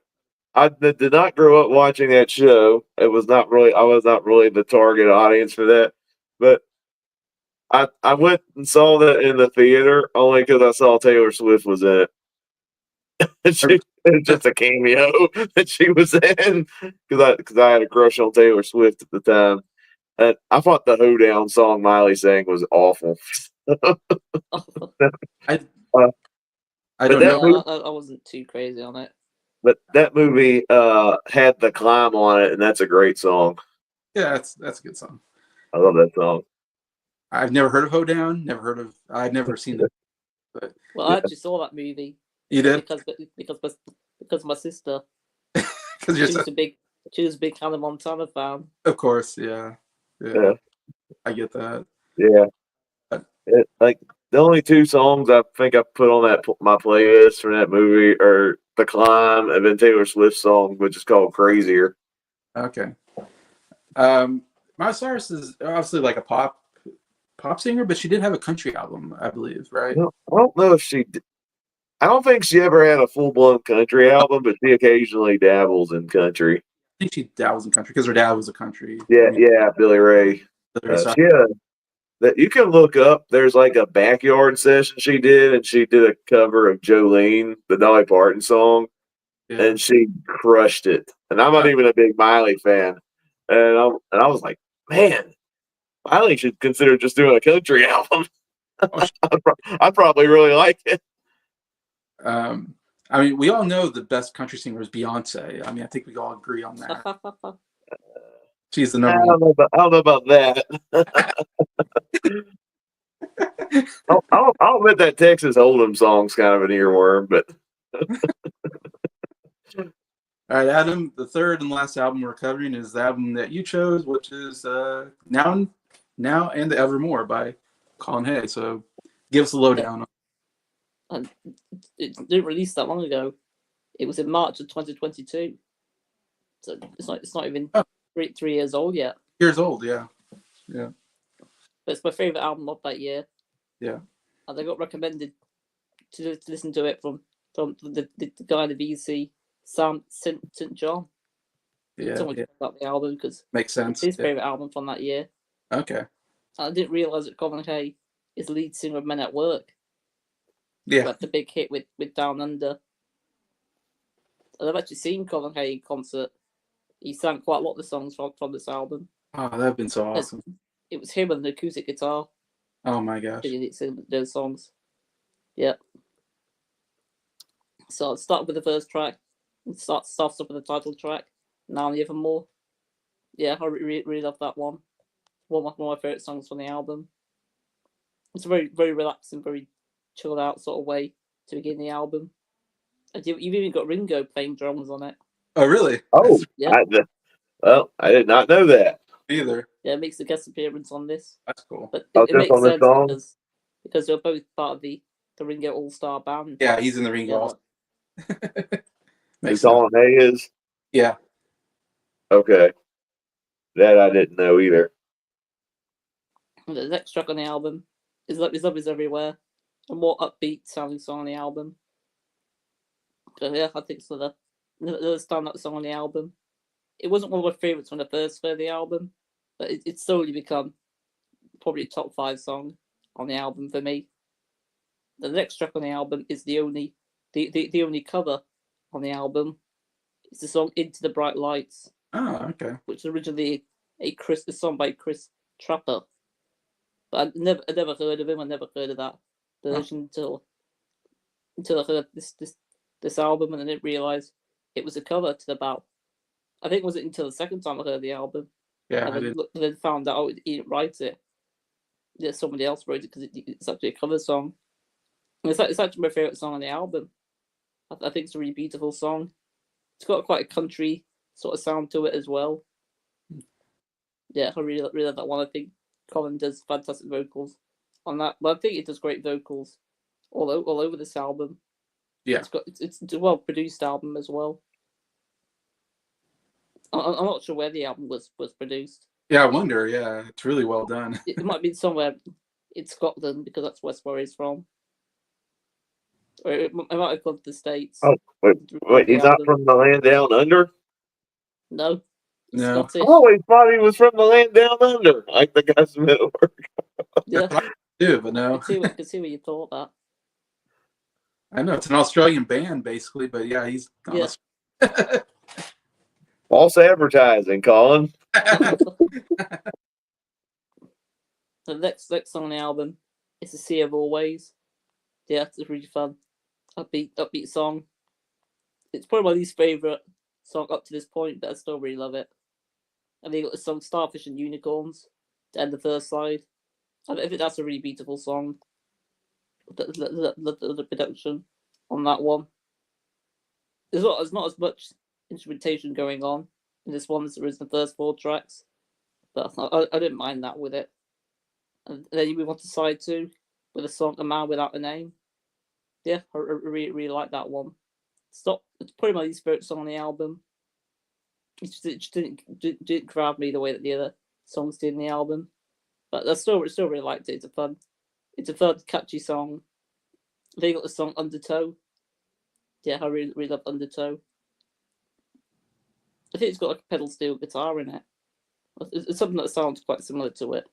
I did not grow up watching that show. I was not really the target audience for that. But I went and saw that in the theater only because I saw Taylor Swift was in it. It's just a cameo that she was in because I had a crush on Taylor Swift at the time. And I thought the Hoedown song Miley sang was awful. I don't know. I wasn't too crazy on it. But that movie had The Climb on it, and that's a great song. Yeah, that's a good song. I love that song. I've never heard of Hoedown. I've never seen it. But well, I actually saw that movie. You did? Because my sister. Because she was a big Hannah Montana fan. Of course, yeah. I get that. Yeah. Like the only 2 songs I think I put on my playlist from that movie are The Climb and then Taylor Swift's song, which is called Crazier. Okay. Miley Cyrus is obviously like a pop singer, but she did have a country album, I believe, right? I don't know if she did. I don't think she ever had a full-blown country album, but she occasionally dabbles in country. I think she dabbles in country because her dad was a country. Yeah, Billy Ray. That you can look up. There's like a backyard session she did, and she did a cover of Jolene, the Dolly Parton song, and she crushed it. And I'm not even a big Miley fan, and I was like, man, Miley should consider just doing a country album. I'd probably really like it. I mean, we all know the best country singer is Beyonce. I mean, I think we all agree on that. She's the number one. I don't know about that. I'll admit that Texas Hold'em song's kind of an earworm, but. All right, Adam, the third and last album we're covering is the album that you chose, which is Now and the Evermore by Colin Hay. So give us a lowdown. And it didn't release that long ago. It was in March of 2022. So it's not even 3 years old yet. Years old, yeah. But it's my favorite album of that year. Yeah. And I got recommended to listen to it from the guy in the BBC, Sam St. John. Yeah. Told me about the album because makes sense. It's his favorite album from that year. Okay. And I didn't realize that Colin Hay is the lead singer of Men at Work. Yeah. Like the big hit with Down Under. And I've actually seen Colin Hay in concert. He sang quite a lot of the songs from this album. Oh, that'd been so awesome. It was him with an acoustic guitar. Oh my gosh. Singing those songs. Yeah. So I'll start with the first track. And starts off with the title track. Now and Evermore. Yeah, I really love that one. One of my favourite songs from the album. It's a very, very relaxing, very chilled out sort of way to begin the album. And you've even got Ringo playing drums on it. Oh, really? Oh, yeah. I did not know that. Either. Yeah, it makes a guest appearance on this. That's cool. But it makes sense because they're both part of the Ringo All-Star Band. Yeah, he's in the Ringo All. Makes Colin Hay is? Yeah. Okay. That I didn't know either. The next track on the album is Love Is Everywhere, a more upbeat sounding song on the album. So yeah, I think it's another standout song on the album. It wasn't one of my favourites when I first heard the album, but it's slowly become probably a top 5 song on the album for me. The next track on the album is the only cover on the album. It's the song "Into the Bright Lights," Oh, okay. which was originally a song by Chris Trapper. But I never heard of him. I never heard of that version until I heard this album, and I didn't realize it was a cover to about. I think it wasn't until the second time I heard the album, Yeah, and then found out he didn't write it. Yeah, somebody else wrote it because it's actually a cover song. And it's actually my favorite song on the album. I think it's a really beautiful song. It's got quite a country sort of sound to it as well. Yeah, I really love that one. I think Colin does fantastic vocals on that. But I think it does great vocals all over this album. Yeah. It's a well produced album as well. I'm not sure where the album was produced. Yeah, I wonder. Yeah, it's really well done. It might be somewhere in Scotland because that's where he's from. Or it might have gone to the States. Oh, wait, he's not from the land down under? No. No. Scottish. I always thought he was from the land down under, like the guys from Middleburg. Yeah. Yeah, but no. I can see where you thought that. I know it's an Australian band basically, but yeah, he's not. Yeah. False advertising, Colin. The next song on the album is "The Sea of Always." Yeah, it's really fun, upbeat song. It's probably my least favorite song up to this point, but I still really love it. And then you got the song "Starfish and Unicorns" to end the first side. I think that's a really beautiful song. The production on that one. There's not as much instrumentation going on in this one as there is in the first 4 tracks, but I didn't mind that with it. And then you move on to side 2 with the song "A Man Without a Name." Yeah, I really like that one. It's probably my least favorite song on the album. It just didn't grab me the way that the other songs did in the album, but I still really liked it. It's a fun, catchy song. They got the song "Undertow." Yeah, I really love "Undertow." I think it's got like a pedal steel guitar in it. It's something that sounds quite similar to it.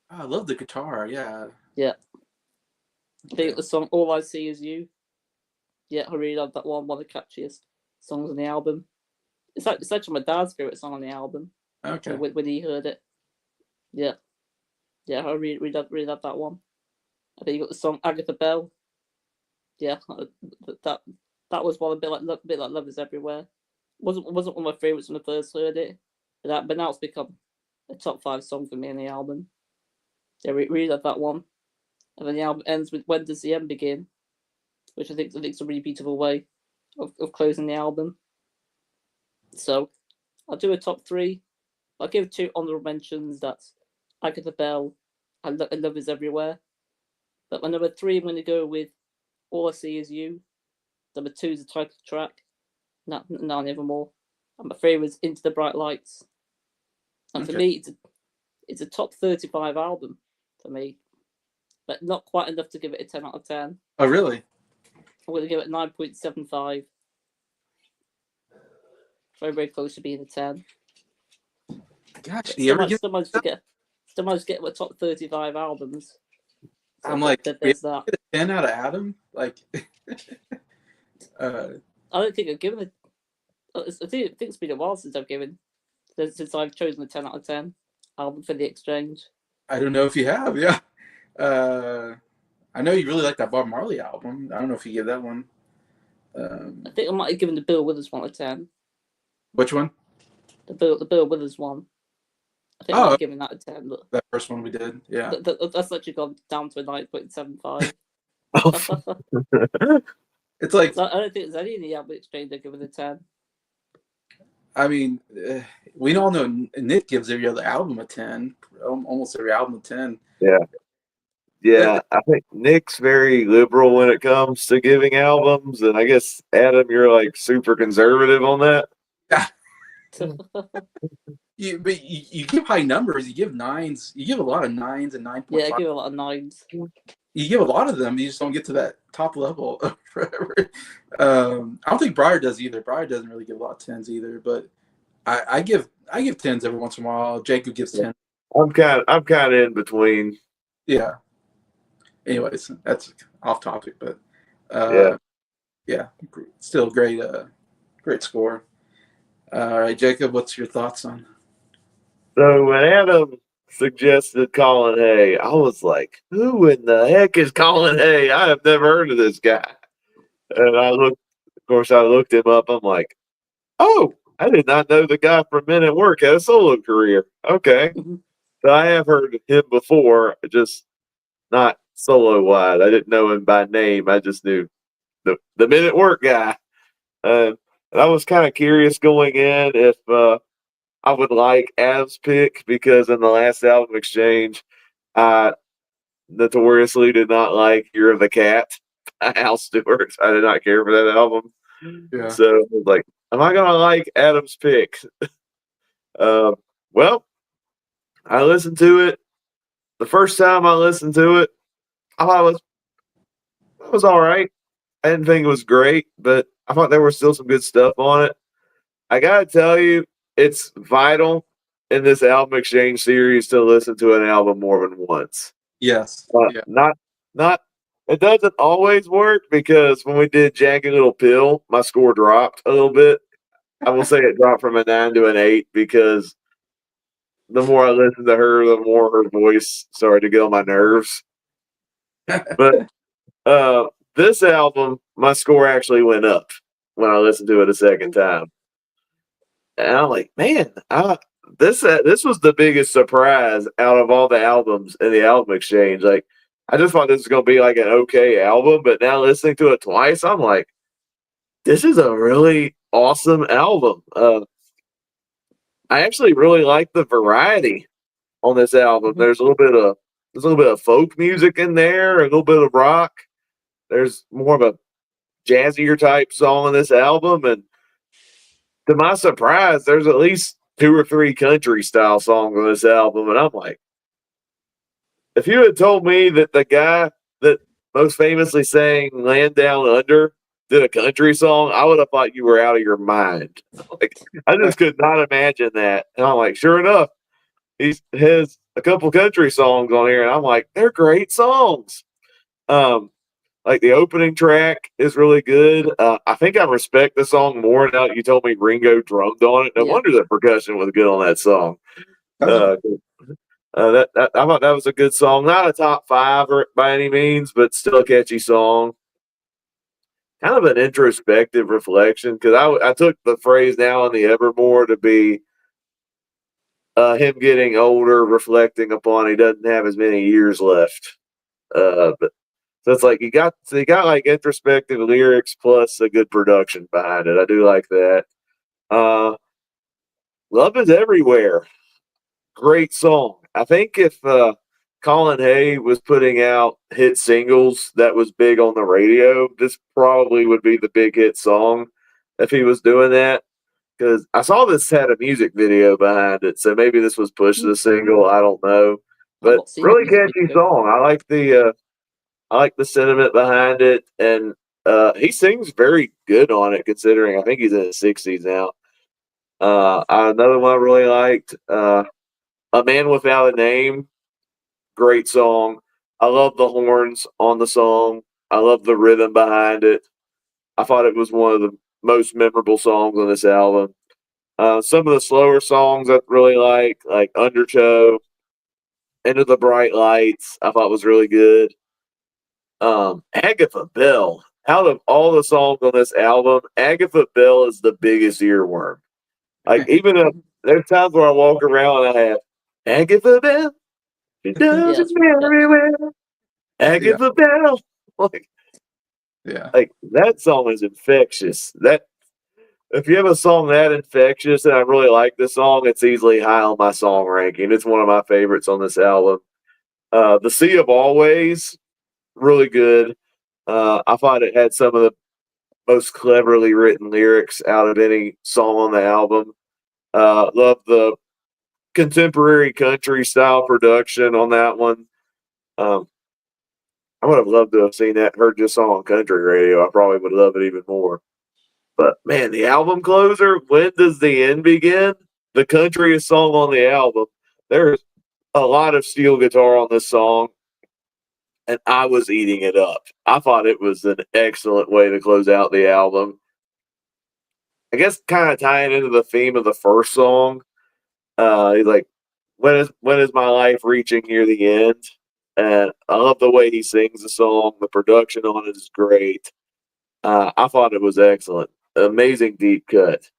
Oh, I love the guitar. Yeah. Yeah. They got the song "All I See Is You." Yeah, I really love that one. One of the catchiest songs on the album. It's actually my dad's favorite song on the album. Okay. When he heard it. Yeah. Yeah, I really love that one. I think you got the song "Agatha Bell." Yeah, that was one a bit like "Love Is Everywhere." Wasn't one of my favorites when I first heard it, but now it's become a top 5 song for me on the album. Yeah, really love that one. And then the album ends with "When Does the End Begin," which I think is a really beautiful way of closing the album. So I'll do a top 3. I'll give 2 honorable mentions. That's Agatha Bell and "Love Is Everywhere." But my number 3, I'm going to go with "All I See Is You." Number 2 is the title track, None Evermore. And my favorite is "Into the Bright Lights." And for me, it's a top 35 album for me, but not quite enough to give it a 10 out of 10. Oh, really? I'm going to give it 9.75. Very, very close to being a 10. Gosh, do you ever Still managed to get my top 35 albums. So I'm like, there's that. 10 out of Adam? Like, I don't think I've given it. I think it's been a while since I've chosen a 10 out of 10 album for the Exchange. I don't know if you have, yeah. I know you really like that Bob Marley album. I don't know if you give that one. I think I might have given the Bill Withers one a 10. Which one? The Bill Withers one. I think I might have given that a 10. But that first one we did, yeah. That's actually gone down to a 9.75. It's like, I don't think there's any in the album Exchange that given a 10. I mean, we all know Nick gives every other album a 10, almost every album a 10. Yeah, I think Nick's very liberal when it comes to giving albums, and I guess Adam, you're like super conservative on that. But you give high numbers. You give 9s. You give a lot of 9s and 9.5. Yeah, I give a lot of 9s. You give a lot of them. You just don't get to that top level forever. I don't think Briar does either. Briar doesn't really give a lot of 10s either. But I give 10s every once in a while. Jacob gives 10 I'm kind of in between. Yeah. Anyways, that's off topic, but Yeah. yeah, still great, great score. All right, Jacob, what's your thoughts on? So when Adam suggested Colin Hay, I was like, "Who in the heck is Colin Hay? I have never heard of this guy." And I looked him up. I'm like, "Oh, I did not know the guy from Men at Work had a solo career." Okay, Mhm. so I have heard of him before, just not solo wide. I didn't know him by name. I just knew the Men at Work guy. And I was kind of curious going in if I would like Adam's pick because in the last album exchange, I notoriously did not like Year of the Cat by Al Stewart. I did not care for that album. Yeah. So I was like, am I gonna like Adam's pick? Uh, well, I listened to it. The first time I listened to it, I thought it was all right. I didn't think it was great, but I thought there was still some good stuff on it. I gotta tell you, it's vital in this album exchange series to listen to an album more than once. Yes. Yeah. Not it doesn't always work because when we did Jagged Little Pill, my score dropped a little bit. I will say it dropped from a 9 to an 8 because the more I listened to her, the more her voice started to get on my nerves. But this album, my score actually went up when I listened to it a second time. And I'm like, man, this was the biggest surprise out of all the albums in the album exchange. Like, I just thought this was gonna be like an okay album, but now listening to it twice, I'm like, this is a really awesome album. I actually really like the variety on this album. Mhm. There's a little bit of folk music in there, a little bit of rock. There's more of a jazzier type song on this album, and to my surprise, there's at least 2 or 3 country style songs on this album, and I'm like, if you had told me that the guy that most famously sang "Land Down Under" did a country song, I would have thought you were out of your mind. Like, I just could not imagine that. And I'm like, sure enough, he has a couple country songs on here, and I'm like, they're great songs. Um, like the opening track is really good. I think I respect the song more now that you told me Ringo drummed on it. No Yeah. wonder the percussion was good on that song. I thought that was a good song. Not a top 5 or, by any means, but still a catchy song. Kind of an introspective reflection because I took the phrase "now in the Evermore" to be him getting older, reflecting upon he doesn't have as many years left. But so it's like he got like introspective lyrics plus a good production behind it. I do like that. Love is Everywhere. Great song. I think if Colin Hay was putting out hit singles that was big on the radio, this probably would be the big hit song if he was doing that. Because I saw this had a music video behind it, so maybe this was pushed as a single. I don't know, I've but not seen the really music catchy video. song. I like the sentiment behind it, and he sings very good on it. Considering I think he's in his 60s now. Another one I really liked, "A Man Without a Name." Great song. I love the horns on the song. I love the rhythm behind it. I thought it was one of the most memorable songs on this album. Some of the slower songs I really like Undertow, Into the Bright Lights, I thought was really good. Agatha Bell. Out of all the songs on this album, Agatha Bell is the biggest earworm. Like, even if there's times where I walk around and I have Agatha Bell, she does Yeah, it it's really catchy. very well. Agatha Bell. Like, Yeah. like that song is infectious. That if you have a song that infectious and I really like this song, it's easily high on my song ranking. It's one of my favorites on this album. The Sea of Always, really good. I thought it had some of the most cleverly written lyrics out of any song on the album. Love the contemporary country style production on that one. I would have loved to have seen that, heard this song on country radio. I probably would love it even more. But man, the album closer, When Does the End Begin? The countryest song on the album. There's a lot of steel guitar on this song, and I was eating it up. I thought it was an excellent way to close out the album. I guess kind of tying into the theme of the first song. He's like, when is my life reaching near the end? And I love the way he sings the song. The production on it is great. I thought it was excellent. Amazing deep cut.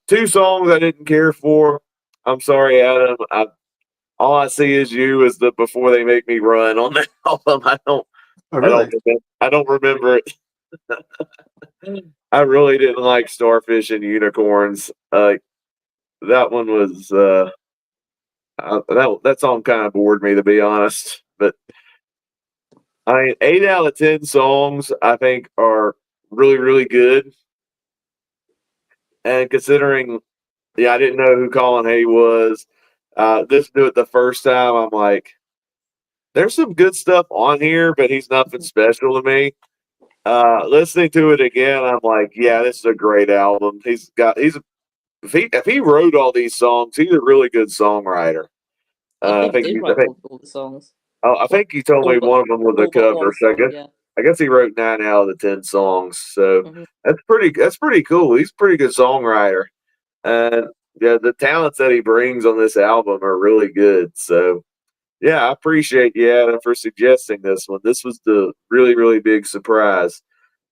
Two songs I didn't care for. I'm sorry, Adam. All I see is you is the Before They Make Me Run on the album. Oh, really? I don't remember it. I really didn't like Starfish and Unicorns. That one was that song kind of bored me, to be honest. But I mean, 8 out of 10 songs I think are really, really good. And considering, yeah, I didn't know who Colin Hay was. This do it the first time. I'm like, there's some good stuff on here, but he's nothing special to me. Listening to it again, I'm like, yeah, this is a great album. If he wrote all these songs, he's a really good songwriter. I think he did write all the songs. I think you told me one of them was a cover. So I guess he wrote 9 out of the 10 songs. So that's pretty cool. He's a pretty good songwriter, and yeah, the talents that he brings on this album are really good. So yeah, I appreciate you, Adam, for suggesting this one. This was the really, really big surprise.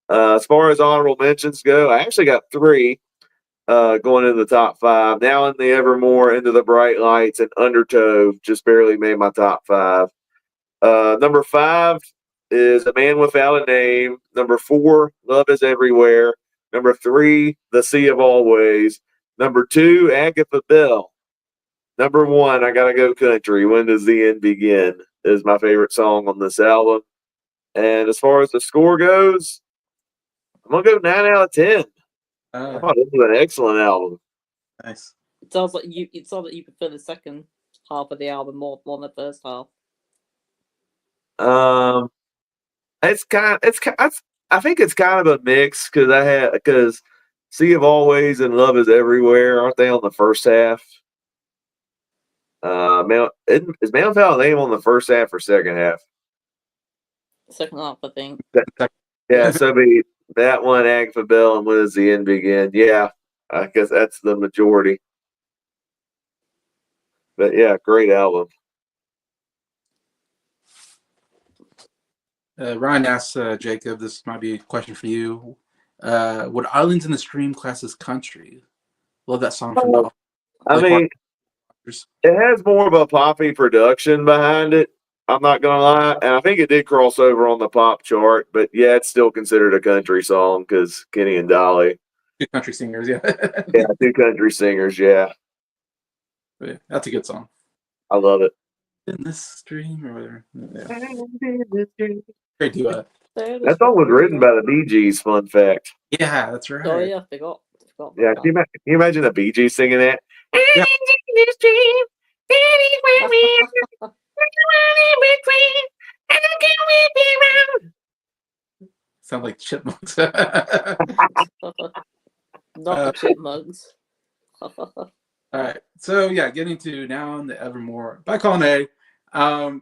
As far as honorable mentions go, I actually got 3 going into the top 5. Now in the Evermore, Into the Bright Lights, and Undertow just barely made my top 5. Number 5 is A Man Without a Name. Number 4, Love Is Everywhere. Number 3, The Sea of Always. Number 2, Agatha Bell. Number 1, I Gotta Go Country. When Does the End Begin? Is my favorite song on this album. And as far as the score goes, I'm gonna go 9 out of 10. I thought it was an excellent album. Nice. It sounds like you prefer the second half of the album more than the first half. I think it's kind of a mix because Sea of Always and Love Is Everywhere, aren't they on the first half? Is Man Without a Name on the first half or second half? Second half, I think. Yeah, so be that one, Agatha Bell, and When Does the End Begin? Yeah, I guess that's the majority. But yeah, great album. Ryan asks Jacob, this might be a question for you. Would Islands in the Stream class as country? Love that song from the. I mean, it has more of a poppy production behind it. I'm not gonna lie, and I think it did cross over on the pop chart. But yeah, it's still considered a country song because Kenny and Dolly. 2 country singers, yeah. Yeah, 2 country singers, yeah. But yeah, that's a good song. I love it. In the Stream or whatever. Yeah. Great duet. That song was written by the Bee Gees, fun fact. Yeah, that's right. Oh yeah, I forgot. Yeah, can you imagine the Bee Gees singing that? Yeah. Sound like chipmunks. Not the chipmunks. All right. So yeah, getting to Now in the Evermore by Colin Hay.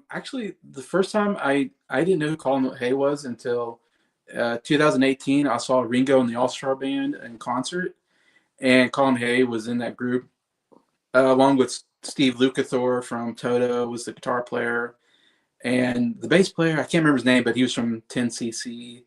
Actually, the first time I didn't know who Colin Hay was until 2018. I saw Ringo and the All Star Band in concert, and Colin Hay was in that group, along with Steve Lukather from Toto was the guitar player, and the bass player, I can't remember his name, but he was from 10cc,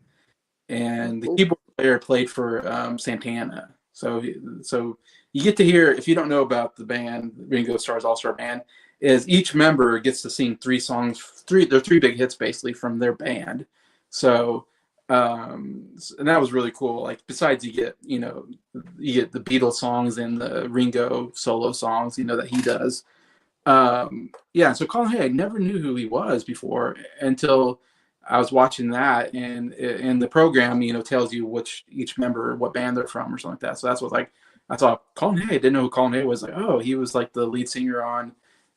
and the keyboard player played for Santana. So you get to hear, if you don't know about the band, Ringo Starr's All Star Band, is each member gets to sing 3 songs. They're 3 big hits basically from their band. So and that was really cool. Like besides you get the Beatles songs and the Ringo solo songs, that he does. Yeah, so Colin Hay, I never knew who he was before until I was watching that, and in the program, tells you which each member, what band they're from or something like that. So that's what I thought Colin Hay. I didn't know who Colin Hay was. Like, oh, he was like the lead singer on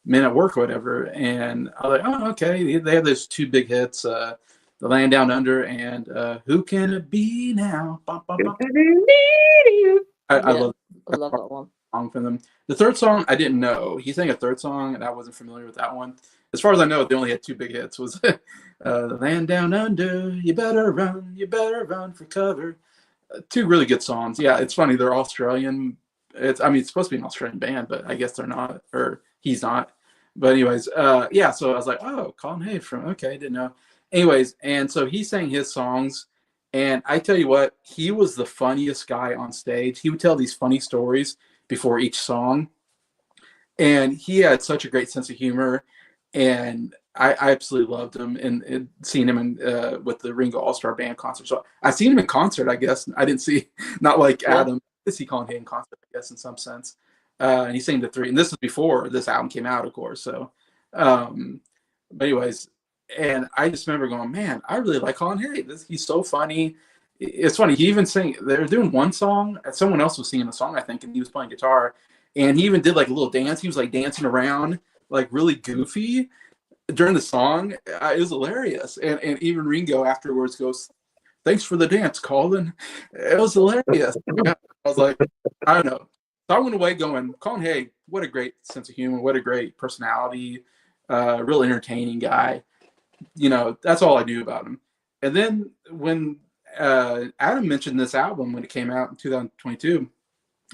Men at Work or whatever. And I was like, oh, okay. They have those 2 big hits, The Land Down Under and Who Can It Be Now? Bum, bum, bum. I love that one. song from them. The third song I didn't know. He sang a third song, and I wasn't familiar with that one. As far as I know, they only had 2 big hits. Was "Land Down Under," you better run for cover. 2 really good songs. Yeah, it's funny. They're Australian. It's supposed to be an Australian band, but I guess they're not, or he's not. But anyways, yeah. So I was like, oh, Colin Hay from okay, didn't know. Anyways, and so he sang his songs, and I tell you what, he was the funniest guy on stage. He would tell these funny stories before each song, and he had such a great sense of humor, and I absolutely loved him and seeing him in with the Ringo All Star Band concert. So I seen him in concert. I guess I didn't see not like Adam. I see Colin Hay in concert, I guess, in some sense. And he sang the 3, and this is before this album came out, of course. So, but anyways, and I just remember going, man, I really like Colin Hay. He's so funny. It's funny. He even sang. They were doing one song, and someone else was singing the song, I think, and he was playing guitar, and he even did like a little dance. He was like dancing around, like really goofy during the song. It was hilarious, and even Ringo afterwards goes, "Thanks for the dance, Colin." It was hilarious. I was like, I don't know. So I went away going, Colin Hay, what a great sense of humor, what a great personality, real entertaining guy. That's all I knew about him. And then when Adam mentioned this album when it came out in 2022,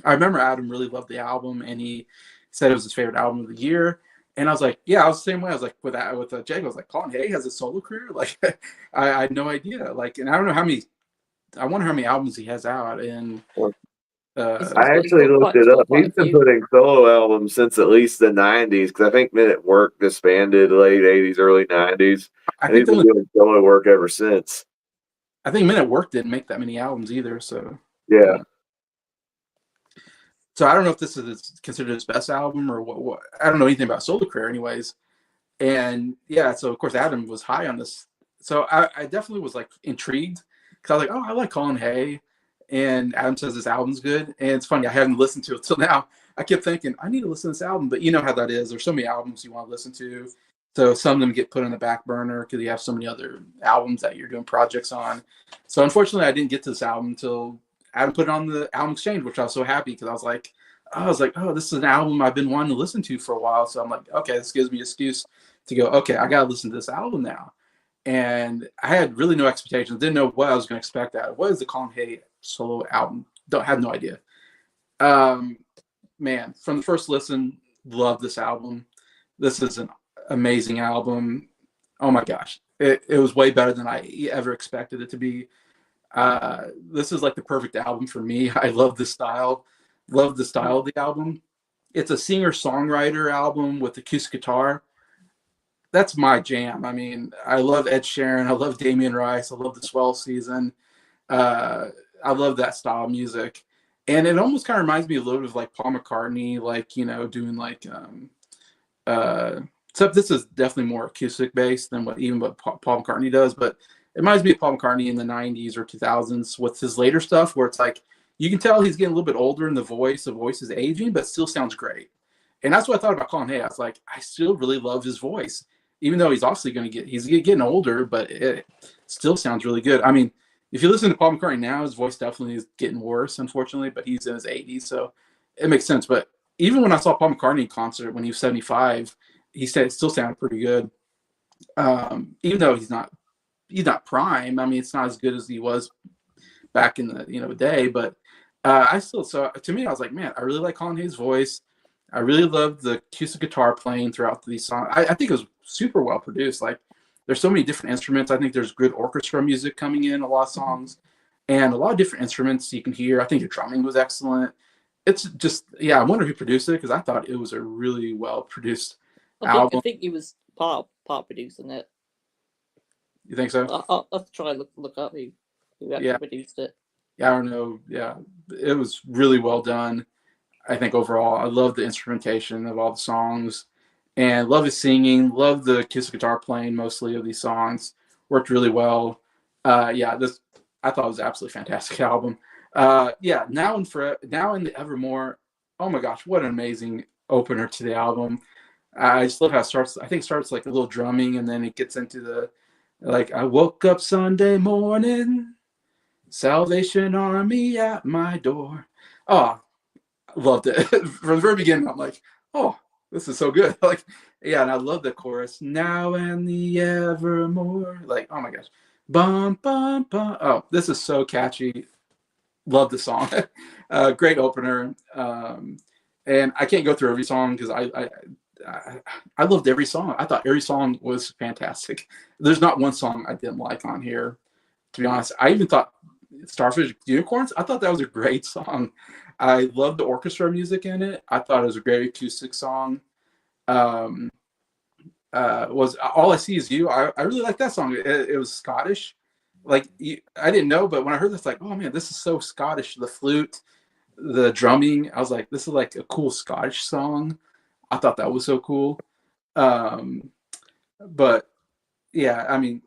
I remember Adam really loved the album, and he said it was his favorite album of the year. And I was like, yeah, I was the same way. I was like, with Jake, I was like, Colin Hay has a solo career? Like, I had no idea. Like, and I don't know I wonder how many albums he has out. And I actually looked it up. He's been putting solo albums since at least the 90s, because I think Men at Work disbanded late 80s, early 90s. And he's been doing solo work ever since. I think Men at Work didn't make that many albums either. So, yeah. So I don't know if this is considered his best album or what. I don't know anything about solo career anyways. And yeah, so of course Adam was high on this. So I definitely was like intrigued, because I was like, oh, I like Colin Hay. And Adam says this album's good. And it's funny, I haven't listened to it till now. I kept thinking, I need to listen to this album. But you know how that is. There's so many albums you want to listen to. So some of them get put on the back burner because you have so many other albums that you're doing projects on. So unfortunately, I didn't get to this album until Adam put it on the Album Exchange, which I was so happy, because I was like, oh, this is an album I've been wanting to listen to for a while. So I'm like, okay, this gives me an excuse to go, okay, I got to listen to this album now. And I had really no expectations. Didn't know what I was going to expect out of it. What is the Colin Hay solo album? Had no idea. Man, from the first listen, loved this album. This is an amazing album. Oh my gosh. It was way better than I ever expected it to be. This is like the perfect album for me. I love the style. Love the style of the album. It's a singer-songwriter album with acoustic guitar. That's my jam. I mean, I love Ed Sheeran. I love Damien Rice. I love the Swell Season. I love that style of music. And it almost kind of reminds me a little bit of like Paul McCartney, like, doing like, except this is definitely more acoustic based than what Paul McCartney does. But it reminds me of Paul McCartney in the 90s or 2000s with his later stuff, where it's like, you can tell he's getting a little bit older in the voice is aging, but still sounds great. And that's what I thought about Colin Hay. I was like, I still really love his voice, even though he's obviously he's getting older, but it still sounds really good. I mean, if you listen to Paul McCartney now, his voice definitely is getting worse, unfortunately, but he's in his 80s, so it makes sense. But even when I saw Paul McCartney in concert when he was 75, he said it still sounded pretty good. Even though he's not prime. I mean, it's not as good as he was back in the day, but to me, I was like, man, I really like Colin Hay's voice. I really love the acoustic guitar playing throughout these songs. I think it was super well produced. Like, there's so many different instruments. I think there's good orchestra music coming in a lot of songs, and a lot of different instruments you can hear. I think the drumming was excellent. It's just, I wonder who produced it, because I thought it was a really well produced album. I think he was part producing it. You think so? I'll have to try and look up who actually produced it. Yeah, I don't know. Yeah, it was really well done. I think overall, I love the instrumentation of all the songs, and love his singing. Love the acoustic guitar playing mostly of these songs. Worked really well. This I thought was an absolutely fantastic album. Now in the Evermore. Oh my gosh, what an amazing opener to the album. I just love how it starts. I think it starts like a little drumming, and then it gets into the I woke up Sunday morning, Salvation Army at my door. Oh, Loved it from the very beginning. I'm like, oh, this is so good. Like, yeah, and I love the chorus. Now and the evermore. Like, oh my gosh, bum bum bum. Oh, this is so catchy. Love the song. Great opener. And I can't go through every song because I loved every song. I thought every song was fantastic. There's not one song I didn't like on here. To be honest, I even thought Starfish Unicorns. I thought that was a great song. I loved the orchestra music in it. I thought it was a great acoustic song. Was All I See Is You. I really like that song. It was Scottish. Like I didn't know, but when I heard this, like, oh man, this is so Scottish. The flute, the drumming. I was like, this is like a cool Scottish song. I thought that was so cool. But yeah, I mean,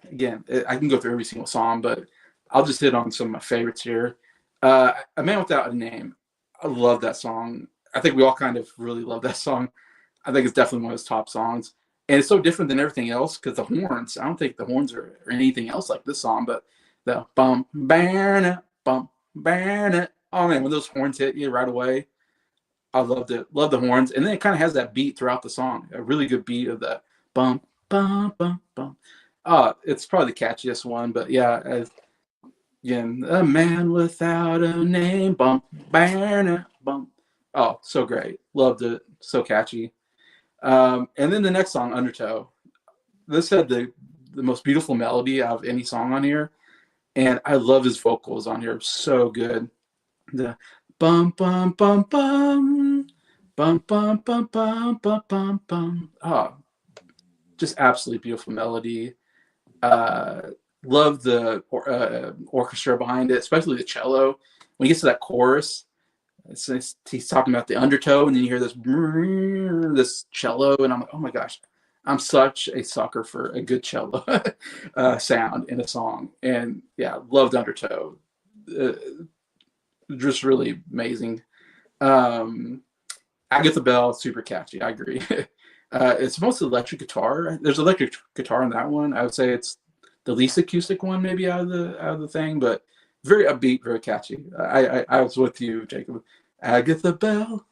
again, I can go through every single song, but I'll just hit on some of my favorites here. A Man Without a Name. I love that song. I think we all kind of really love that song. I think it's definitely one of his top songs. And it's so different than everything else because the horns, I don't think the horns are anything else like this song, but the bum, banner, bum, banner. Oh man, when those horns hit you right away, I loved it. Love the horns. And then it kind of has that beat throughout the song, a really good beat of that bum, bum, bum, bum. It's probably the catchiest one, but yeah, again, A Man Without a Name, bum, banner, bum. Oh, so great. Loved it. So catchy. And then the next song, Undertow. This had the most beautiful melody out of any song on here. And I love his vocals on here. So good. The bum, bum, bum, bum, bum, bum, bum, bum, bum, bum, bum. Oh, just absolutely beautiful melody. Love the orchestra behind it, especially the cello. When he gets to that chorus, he's talking about the undertow, and then you hear this cello, and I'm like, oh my gosh, I'm such a sucker for a good cello sound in a song. And yeah, loved Undertow. Just really amazing. Agatha Bell, super catchy. I agree. It's mostly electric guitar. There's electric guitar in that one. I would say it's the least acoustic one, maybe out of the thing, but very upbeat, very catchy. I was with you, Jacob. Agatha Bell,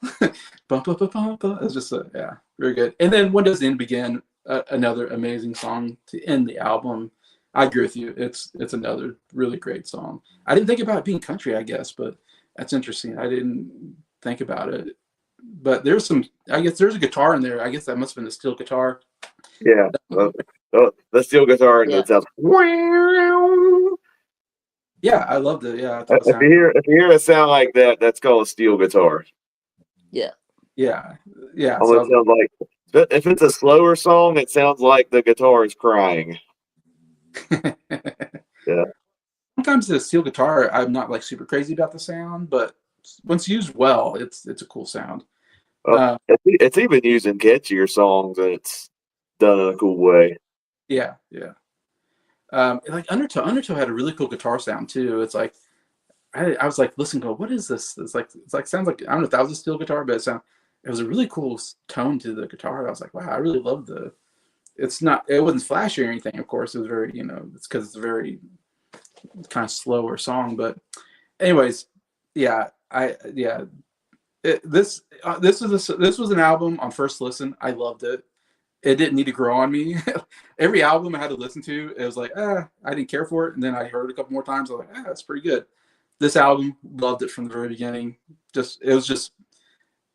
bum, bum, bum, bum, bum. It's just yeah, very good. And then When Does the End Begin? Another amazing song to end the album. I agree with you. It's another really great song. I didn't think about it being country, I guess, but that's interesting. I didn't think about it. But there's some, I guess there's a guitar in there. I guess that must have been a steel guitar. Yeah. The steel guitar and it sounds. Yeah, I loved it. Yeah. If you hear a sound like that, that's called a steel guitar. Yeah. Yeah. Yeah. So it sounds like if it's a slower song, it sounds like the guitar is crying. Yeah. Sometimes the steel guitar, I'm not like super crazy about the sound, but once used well, it's a cool sound. It's even used in catchier songs, and it's done in a cool way. Yeah, yeah. Like Undertow had a really cool guitar sound too. It's like I was like listening, go, what is this? It's like sounds like, I don't know if that was a steel guitar, but it was a really cool tone to the guitar. I was like, wow, I really love it wasn't flashy or anything, of course. It was very, it's because it's a very kind of slower song. But anyways, yeah, this was an album on first listen. I loved it. It didn't need to grow on me. Every album I had to listen to, it was like, I didn't care for it. And then I heard it a couple more times. I was like, that's pretty good. This album, loved it from the very beginning. It was just,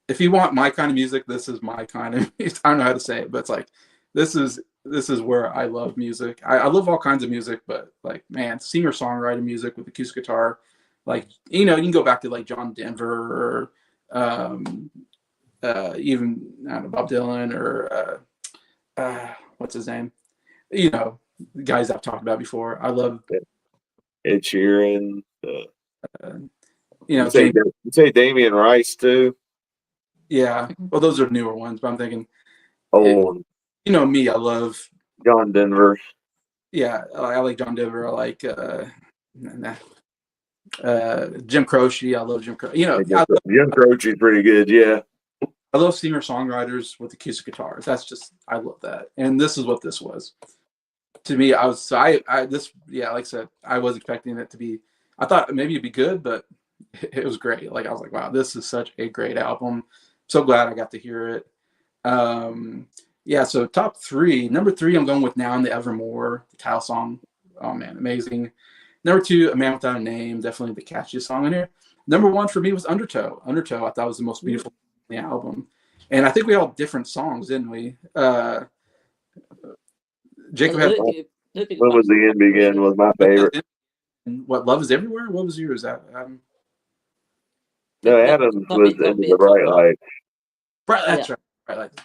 if you want my kind of music, this is my kind of music. I don't know how to say it, but it's like, this is where I love music. I love all kinds of music, but like, man, singer-songwriter music with acoustic guitar, like, you can go back to like John Denver or even, I don't know, Bob Dylan or what's his name? The guys I've talked about before. I love Ed Sheeran. You say Damien Rice too. Yeah, well, those are newer ones, but I'm thinking, me, I love John Denver. Yeah, I like John Denver. I like Jim Croce. I love Jim Croce. Jim Croce is pretty good. Yeah, I love singer-songwriters with acoustic guitars. I love that. And this is what this was. To me, like I said, I was expecting it to be, I thought maybe it'd be good, but it was great. Like I was like, wow, this is such a great album. So glad I got to hear it. Yeah, so top three. Number three, I'm going with Now and the Evermore, the title song. Oh man, amazing. Number two, A Man Without a Name, definitely the catchiest song in here. Number one for me was Undertow. Undertow, I thought was the most beautiful song in the album. And I think we all had different songs, didn't we? Jacob I had don't think When was the end begin was my favorite. What, Love Is Everywhere? What was yours? No, Adams was that'd Into be the a top Bright five. Light. Bright, that's Yeah. right. Bright Lights.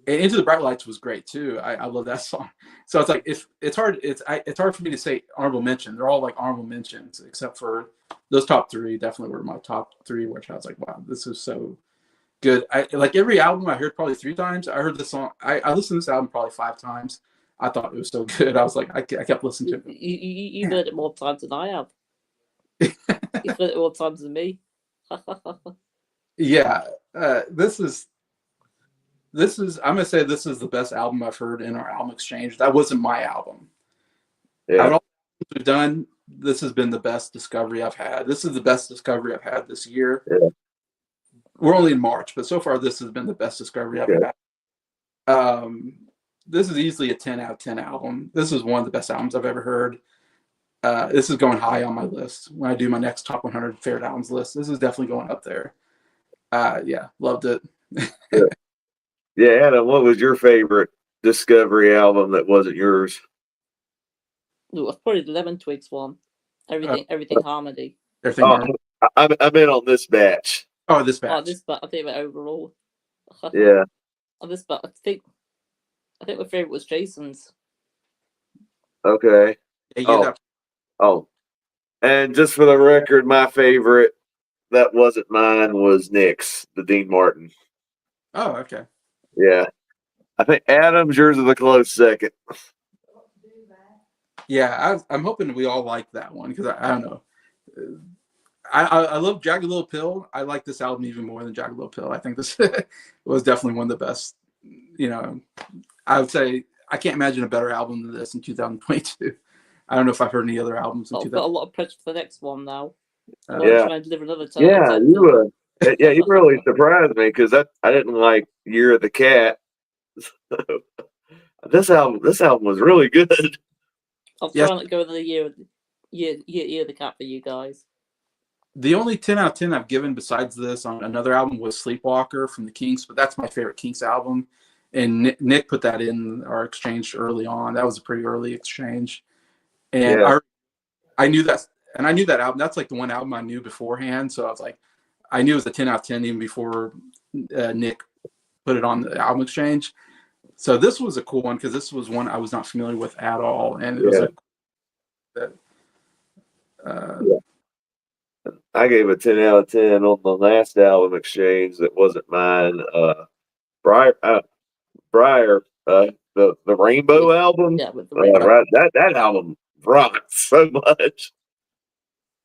And Into the Bright Lights was great too. I love that song. So it's like if it's hard, it's hard for me to say honorable mention. They're all like honorable mentions, except for those top three. Definitely were my top three, which I was like, wow, this is so good. I like every album I heard probably 3 times. I heard this song. I listened to this album probably 5 times. I thought it was so good. I was like, I kept listening to it. You heard it more times than I have. You've heard it more times than me. Yeah, this is. I'm gonna say this is the best album I've heard in our album exchange. That wasn't my album. Out Yeah. of all we've done, this has been the best discovery I've had. This is the best discovery I've had this year. Yeah. We're only in March, but so far this has been the best discovery I've Okay. had. This is easily a 10 out of 10 album. This is one of the best albums I've ever heard. This is going high on my list when I do my next top 100 favorite albums list. This is definitely going up there. Yeah, loved it. Yeah, Adam, what was your favorite Discovery album that wasn't yours? No, it's probably the Lemon Twigs one. Everything Harmony. Everything. Oh, I'm in on this batch. Oh, this Oh, batch. this, but I think about overall. Yeah. On this, but I think my favorite was Jason's. Okay. Yeah, Oh. Oh. And just for the record, my favorite that wasn't mine was Nick's, the Dean Martin. Oh, okay. Yeah. I think Adam's yours is a close second. Yeah, I'm hoping we all like that one because I don't know. I love Jagged Little Pill. I like this album even more than Jagged Little Pill. I think this was definitely one of the best. You know, I would say I can't imagine a better album than this in 2022. I don't know if I've heard any other albums in I've 2000. got a lot of pressure for the next one now. Yeah. Trying to deliver another time. Yeah, you really surprised me because I didn't like Year of the Cat. This album was really good. I'm Yes. trying to go another year of the cat for you guys. The only 10 out of 10 I've given besides this on another album was Sleepwalker from the Kinks, but that's my favorite Kinks album. And Nick put that in our exchange early on. That was a pretty early exchange. And Yeah. I knew that, and I knew that album. That's like the one album I knew beforehand. So I was like, I knew it was a 10 out of 10 even before Nick put it on the album exchange. So this was a cool one because this was one I was not familiar with at all. And it was I gave a 10 out of 10 on the last album exchange that wasn't mine. Briar, the Rainbow album. Yeah, with the Rainbow. Right, that album rocks so much.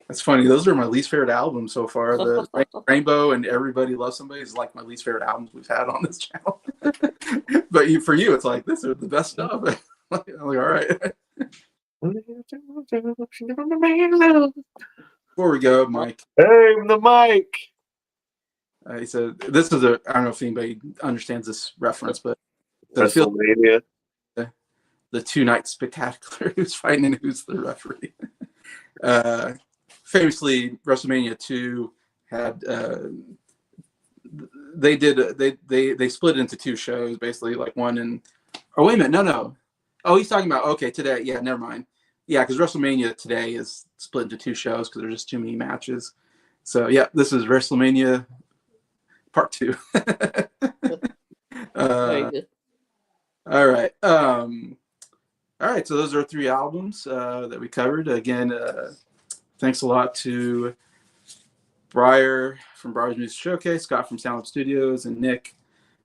That's funny. Those are my least favorite albums so far. The Rainbow and Everybody Loves Somebody is like my least favorite albums we've had on this channel. But for you, it's like, this is the best stuff. I'm like, all right. Before we go, Mike. Hey, the mic. He said, this is I don't know if anybody understands this reference, but WrestleMania. The 2-night spectacular, who's fighting and who's the referee. Famously, WrestleMania 2 had they split it into 2 shows, basically, like one in. Oh wait a minute, no. Oh, he's talking about today. Yeah, never mind. Yeah, because WrestleMania today is split into 2 shows because there's just too many matches. So yeah, this is WrestleMania Part 2. Very good. All right. All right. So those are 3 albums that we covered. Again, thanks a lot to Briar from Briar's Music Showcase, Scott from Sound Lab Studios, and Nick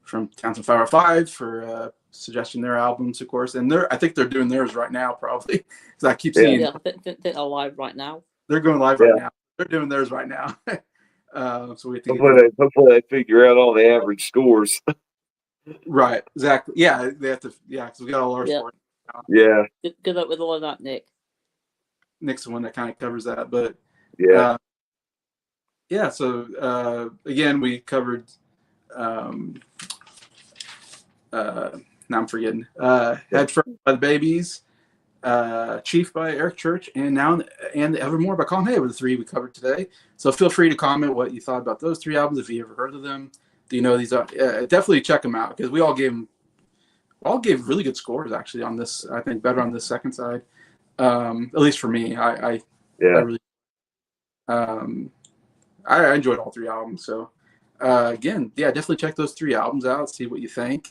from Townsend 505 for suggesting their albums, of course. And I think they're doing theirs right now, probably, because I keep seeing. Yeah, I think they're live right now. They're going live right now. They're doing theirs right now. So we think hopefully they figure out all the average scores. Right, exactly. Yeah, they have to. Yeah, because we got all our scores. Yeah. Good luck with all of that, Nick. Nick's the one that kind of covers that, but yeah. yeah, so again, we covered. Um, now I'm forgetting. Head First by the Babies, Chief by Eric Church, and Now and Evermore by Colin Hay were the three we covered today. So feel free to comment what you thought about those three albums if you ever heard of them. Do you know these are? Definitely check them out because we all gave really good scores actually on this. I think better on this second side, at least for me. I Yeah. really I enjoyed all three albums. So again, yeah, definitely check those three albums out. See what you think,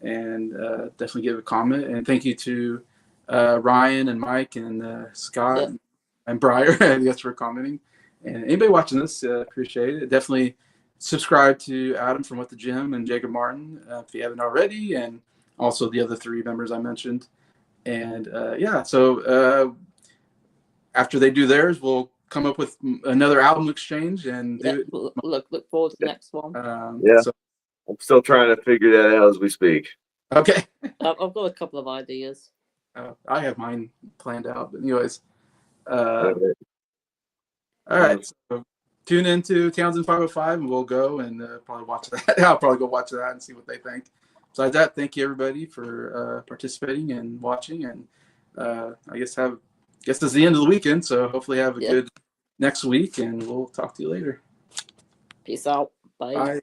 and definitely give a comment. And thank you to Ryan and Mike and Scott and Briar, I guess, for commenting. And anybody watching this, appreciate it. Definitely subscribe to Adam from What the Gym and Jacob Martin if you haven't already, and also the other three members I mentioned. And yeah, so after they do theirs, we'll come up with another album exchange and do it. Look forward to the next one. Yeah. So, I'm still trying to figure that out as we speak. okay. I've got a couple of ideas. I have mine planned out, but anyways. All All right. So tune into Townsend 505 and we'll go and probably watch that. I'll probably go watch that and see what they think. Besides that, thank you everybody for participating and watching. And I guess this is the end of the weekend. So hopefully have a good next week and we'll talk to you later. Peace out. Bye. Bye.